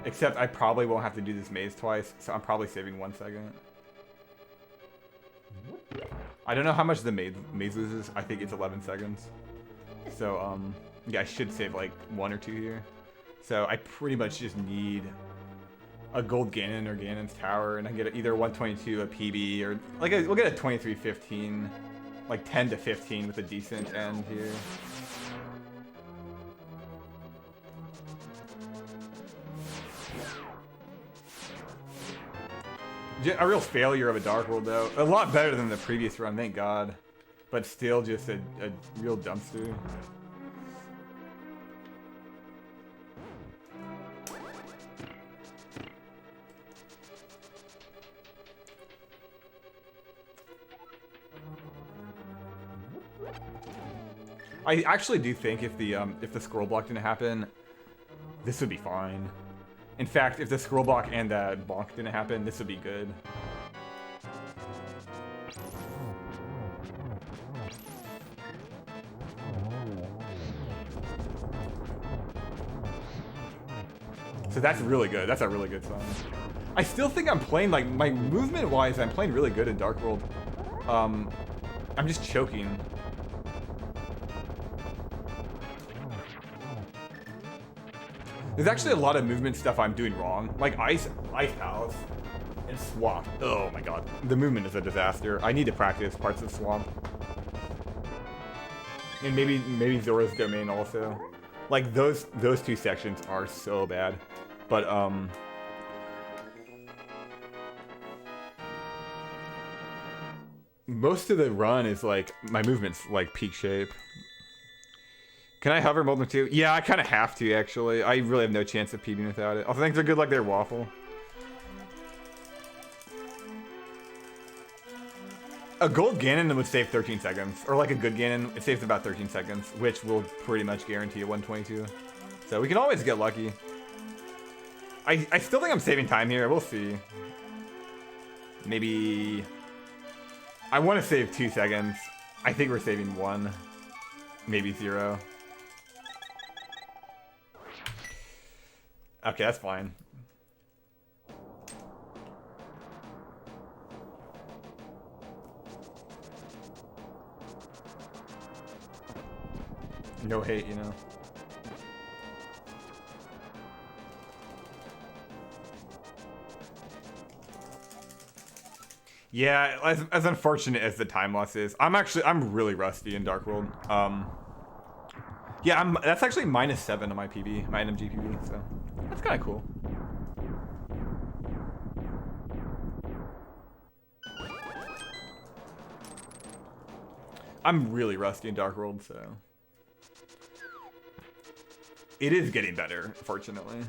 Except I probably won't have to do this maze twice, so I'm probably saving 1 second. I don't know how much the maze loses. I think it's 11 seconds. So, yeah, I should save like 1 or 2 here. So I pretty much just need a gold Ganon or Ganon's Tower, and I get either 122, a PB, or like we'll get a 23-15. Like 10 to 15 with a decent end here. A real failure of a Dark World though. A lot better than the previous run, thank God. But still just a real dumpster. I actually do think if the scroll block didn't happen, this would be fine. In fact, if the scroll block and that bonk didn't happen, this would be good. So that's really good. That's a really good sign. I still think I'm playing, like, my movement-wise, I'm playing really good in Dark World. I'm just choking. There's actually a lot of movement stuff I'm doing wrong. Like Ice Palace and Swamp. Oh my god. The movement is a disaster. I need to practice parts of Swamp. And maybe Zora's Domain also. Like those two sections are so bad. But most of the run is like my movement's like peak shape. Can I hover more than 2? Yeah, I kind of have to actually. I really have no chance of PBing without it. Also, things are good like their waffle. A gold Ganon would save 13 seconds, or like a good Ganon, it saves about 13 seconds, which will pretty much guarantee a 122. So we can always get lucky. I still think I'm saving time here. We'll see. Maybe... I want to save 2 seconds. I think we're saving 1. Maybe 0. Okay, that's fine. No hate, you know. Yeah, as unfortunate as the time loss is, I'm really rusty in Dark World. Yeah, that's actually -7 on my PB, my NMG PB, so that's kind of cool. I'm really rusty in Dark World, so it is getting better, fortunately.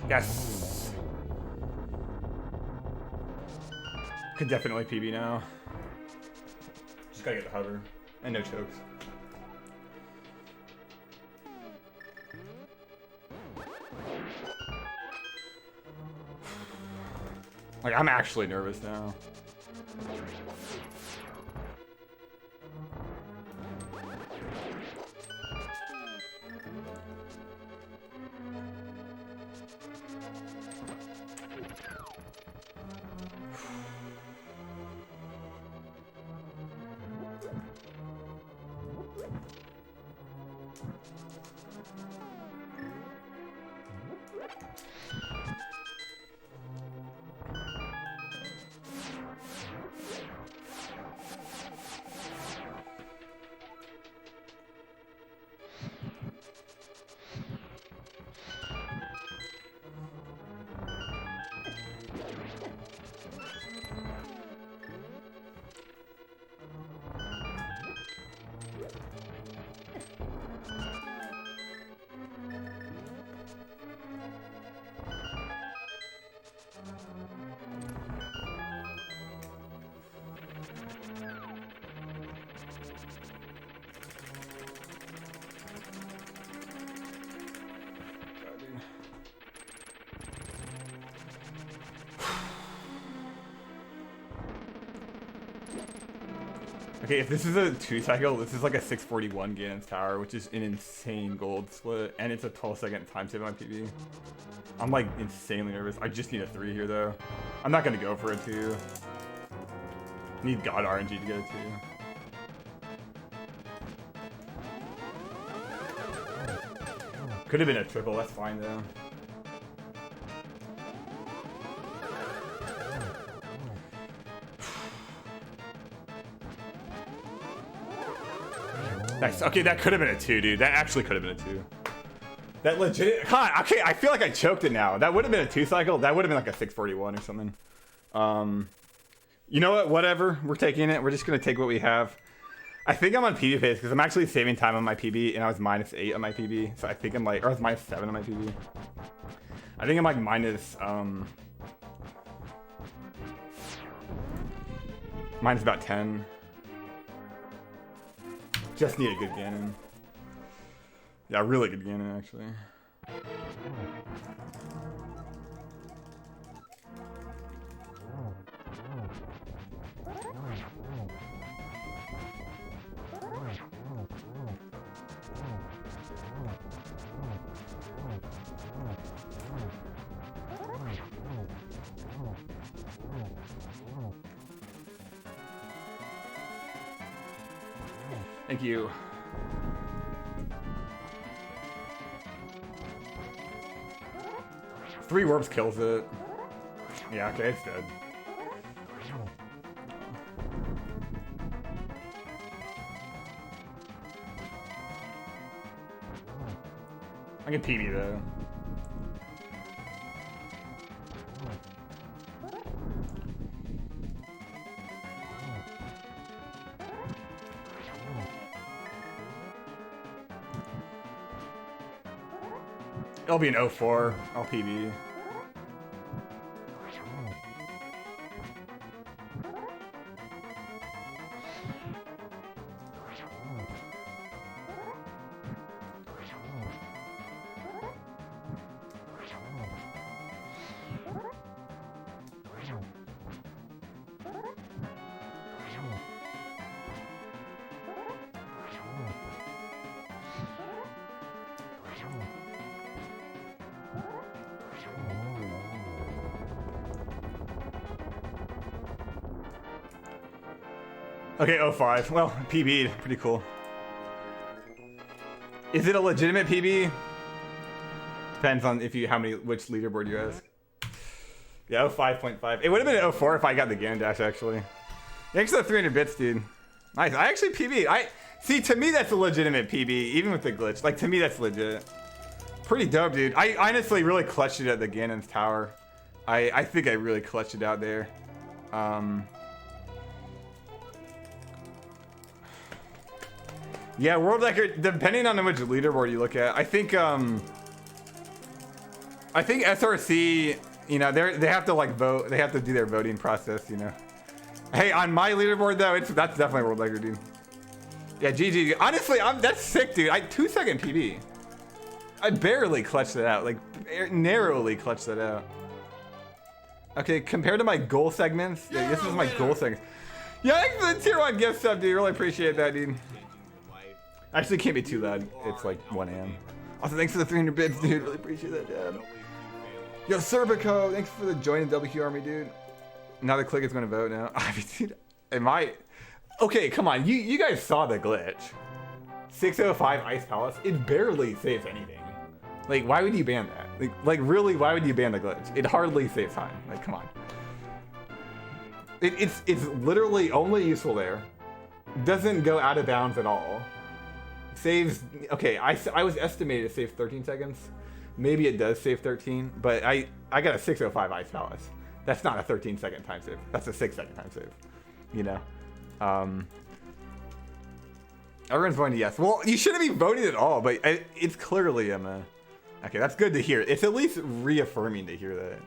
Yes. Could definitely PB now. Just gotta get the hover and no chokes. Like, I'm actually nervous now. Okay, if this is a 2-cycle, this is like a 641 Ganon's Tower, which is an insane gold split, and it's a 12-second time save on my PB. I'm like insanely nervous. I just need a 3 here though. I'm not gonna go for a 2. Need God RNG to get a 2. Could have been a triple, that's fine though. Nice. Okay, that could have been a 2, dude. That actually could have been a 2. That legit. Huh, okay, I feel like I choked it now. That would have been a 2-cycle. That would have been like a 641 or something. You know what? Whatever. We're taking it. We're just gonna take what we have. I think I'm on PB pace because I'm actually saving time on my PB, and I was -8 on my PB. So I think I'm like, or I was -7 on my PB. I think I'm like minus about 10. Just need a good Ganon. Yeah, really good Ganon, actually. Thank you. Three warps kills it. Yeah, okay, it's dead. I can PB though. It'll be an 04. I'll PB. Okay, 05. Well, PB'd. Pretty cool. Is it a legitimate PB? Depends on which leaderboard you ask. Yeah, 05.5. It would have been 04 if I got the Gan Dash, actually. Thanks for the 300 bits, dude. Nice. I actually PB'd. See, to me, that's a legitimate PB, even with the glitch. Like, to me, that's legit. Pretty dope, dude. I honestly really clutched it at the Ganon's Tower. I think I really clutched it out there. Yeah, world record, depending on which leaderboard you look at, I think SRC, you know, they have to like vote, they have to do their voting process, you know. Hey, on my leaderboard though, that's definitely world record, dude. Yeah, GG. Honestly, that's sick, dude. 2-second PB. I barely clutched it out, like narrowly clutched it out. Okay, compared to my goal segments, yeah, this is my goal segments. Yeah, thanks for the tier 1 gift sub, dude. Really appreciate that, dude. Actually, can't be too loud. It's like 1 a.m. Also, thanks for the 300 bits, dude. Really appreciate that, Dad. Yo, Serbico, thanks for the joining WQ Army, dude. Now the click is gonna vote now. I mean, dude, am I? Okay, come on. You guys saw the glitch. 605 Ice Palace. It barely saves anything. Like, why would you ban that? Like really, why would you ban the glitch? It hardly saves time. Like, come on. It's literally only useful there. Doesn't go out of bounds at all. Saves, okay, I was estimated to save 13 seconds. Maybe it does save 13, but I got a 605 Ice Palace. That's not a 13-second time save. That's a 6-second time save. You know? Everyone's voting yes. Well, you shouldn't be voting at all, but it's clearly okay, that's good to hear. It's at least reaffirming to hear that.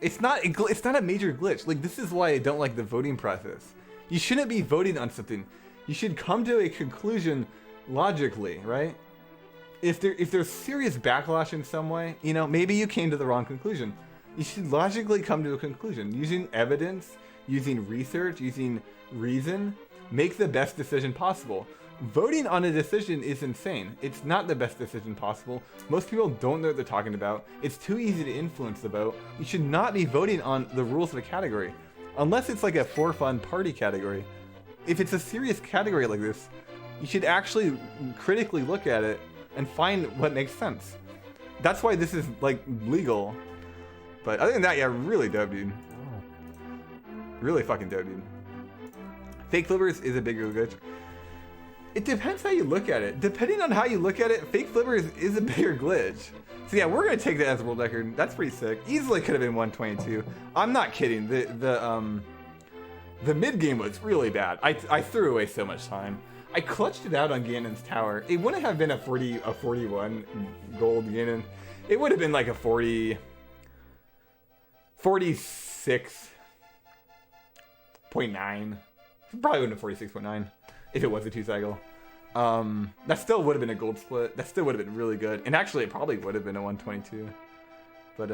It's not a major glitch. Like, this is why I don't like the voting process. You shouldn't be voting on something. You should come to a conclusion logically, right? If there's serious backlash in some way, you know, maybe you came to the wrong conclusion. You should logically come to a conclusion using evidence, using research, using reason. Make the best decision possible. Voting on a decision is insane. It's not the best decision possible. Most people don't know what they're talking about. It's too easy to influence the vote. You should not be voting on the rules of a category, unless it's like a for fun party category. If it's a serious category like this, you should actually critically look at it and find what makes sense. That's why this is like legal. But other than that, yeah, really dope, dude. Really fucking dope, dude. Fake flippers is a bigger glitch. It depends how you look at it. Depending on how you look at it, fake flippers is a bigger glitch. So yeah, we're gonna take that as a world record. That's pretty sick. Easily could have been 122. I'm not kidding. The mid game was really bad. I threw away so much time. I clutched it out on Ganon's Tower. It wouldn't have been a 41 gold Ganon. It would have been like a 46.9 Probably wouldn't have 46.9 if it was a 2-cycle. That still would have been a gold split. That still would have been really good. And actually, it probably would have been a 122. But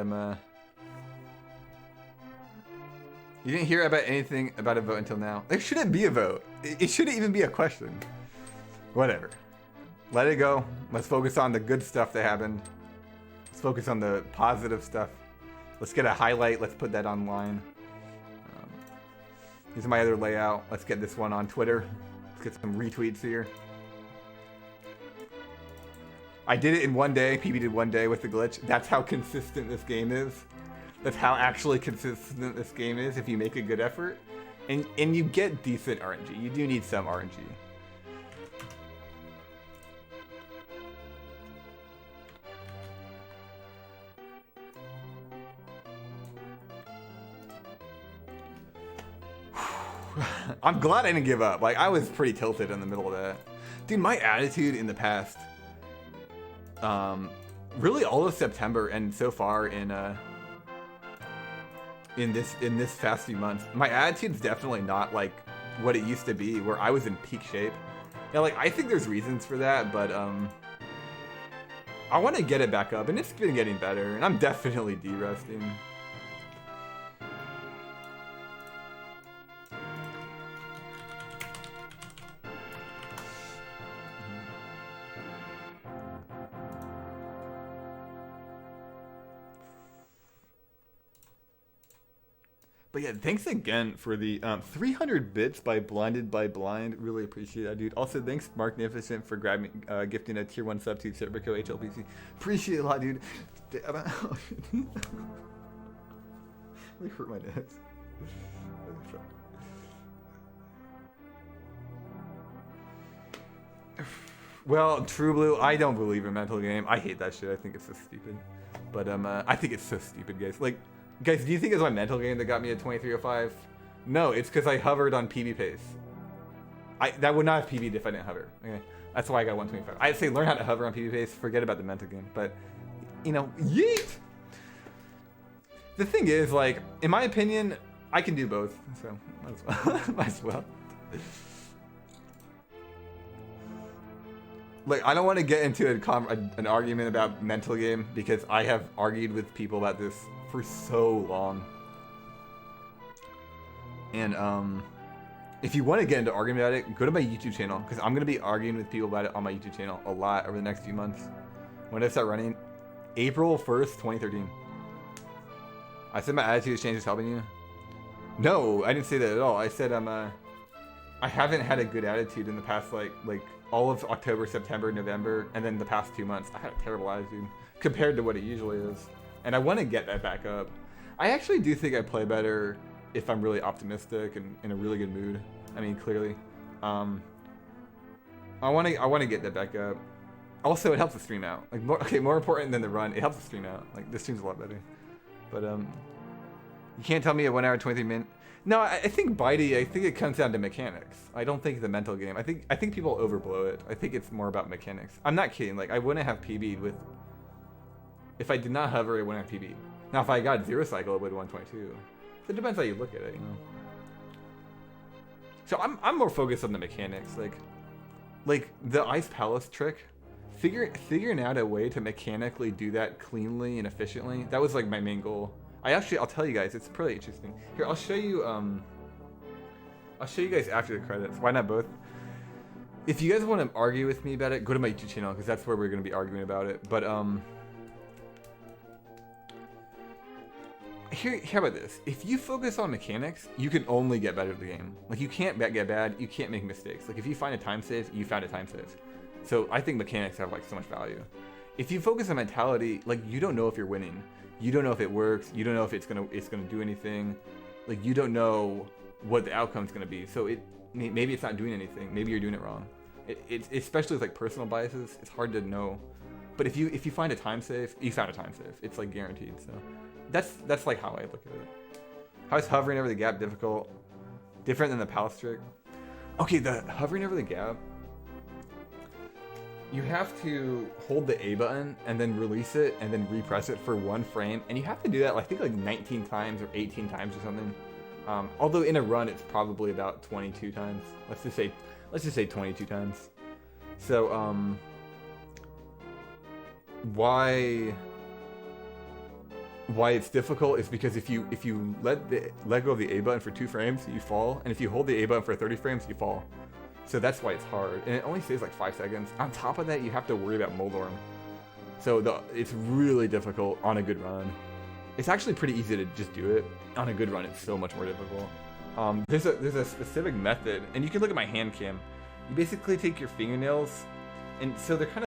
you didn't hear about anything about a vote until now. There shouldn't be a vote. It shouldn't even be a question. Whatever. Let it go. Let's focus on the good stuff that happened. Let's focus on the positive stuff. Let's get a highlight. Let's put that online. Here's my other layout. Let's get this one on Twitter. Let's get some retweets here. I did it in 1 day. PB did 1 day with the glitch. That's how consistent this game is. That's how actually consistent this game is if you make a good effort. And you get decent RNG. You do need some RNG. I'm glad I didn't give up. Like, I was pretty tilted in the middle of that. Dude, my attitude in the past, really all of September and so far in this past few months, my attitude's definitely not like what it used to be, where I was in peak shape. Now, like, I think there's reasons for that, but I want to get it back up, and it's been getting better, and I'm definitely de-resting. But yeah, thanks again for the 300 bits by Blinded by Blind. Really appreciate that, dude. Also, thanks Marknificent for gifting a tier 1 sub to Serpico HLPC. Appreciate it a lot, dude. Let me hurt my nuts. Well, True Blue, I don't believe in mental game. I hate that shit. I think it's so stupid. But I think it's so stupid, guys. Like, guys, do you think it's my mental game that got me at 2305? No, it's because I hovered on PB pace. That would not have PB'd if I didn't hover. Okay, that's why I got 125. I'd say learn how to hover on PB pace. Forget about the mental game. But, you know, yeet. The thing is, like, in my opinion, I can do both. So might as well. Like, I don't want to get into an argument about mental game because I have argued with people about this for so long. And if you want to get into arguing about it, go to my YouTube channel because I'm gonna be arguing with people about it on my YouTube channel a lot over the next few months. When did I start running? April 1st, 2013. I said my attitude exchange is helping you. No, I didn't say that at all. I said I haven't had a good attitude in the past like all of October, September, November, and then the past 2 months. I had a terrible attitude compared to what it usually is. And I want to get that back up. I actually do think I play better if I'm really optimistic and in a really good mood. I mean, clearly. I want to get that back up. Also, it helps the stream out. Like, more important than the run, it helps the stream out. Like, this stream's a lot better. But, you can't tell me a 1 hour, 23 minute. No, I think Bitey, I think it comes down to mechanics. I don't think the mental game. I think people overblow it. I think it's more about mechanics. I'm not kidding. Like, I wouldn't have PB'd with... If I did not hover, I wouldn't have PB'd. Now, if I got 0 cycle, it would 122. So it depends how you look at it, you know? So I'm more focused on the mechanics. Like the Ice Palace trick, figuring out a way to mechanically do that cleanly and efficiently, that was like my main goal. I'll tell you guys, it's pretty interesting. Here, I'll show you guys after the credits. Why not both? If you guys want to argue with me about it, go to my YouTube channel, because that's where we're going to be arguing about it. But, how about this? If you focus on mechanics, you can only get better at the game. Like, you can't get bad, you can't make mistakes. Like, if you find a time save, you found a time save. So, I think mechanics have, like, so much value. If you focus on mentality, like, you don't know if you're winning. You don't know if it works. You don't know if it's gonna do anything. Like, you don't know what the outcome's gonna be. So maybe it's not doing anything. Maybe you're doing it wrong. It's especially with like personal biases. It's hard to know. But if you find a time save, you found a time save. It's like guaranteed. So that's like how I look at it. How is hovering over the gap difficult? Different than the palace trick? Okay, the hovering over the gap. You have to hold the A button and then release it and then repress it for 1 frame, and you have to do that I think like 19 times or 18 times or something. Although in a run it's probably about 22 times. Let's just say 22 times. So why it's difficult is because if you let go of the A button for 2 frames, you fall, and if you hold the A button for 30 frames, you fall. So that's why it's hard, and it only stays like 5 seconds. On top of that, you have to worry about Moldorm. So it's really difficult on a good run. It's actually pretty easy to just do it. On a good run, it's so much more difficult. There's a specific method, and you can look at my hand cam. You basically take your fingernails, and so they're kind of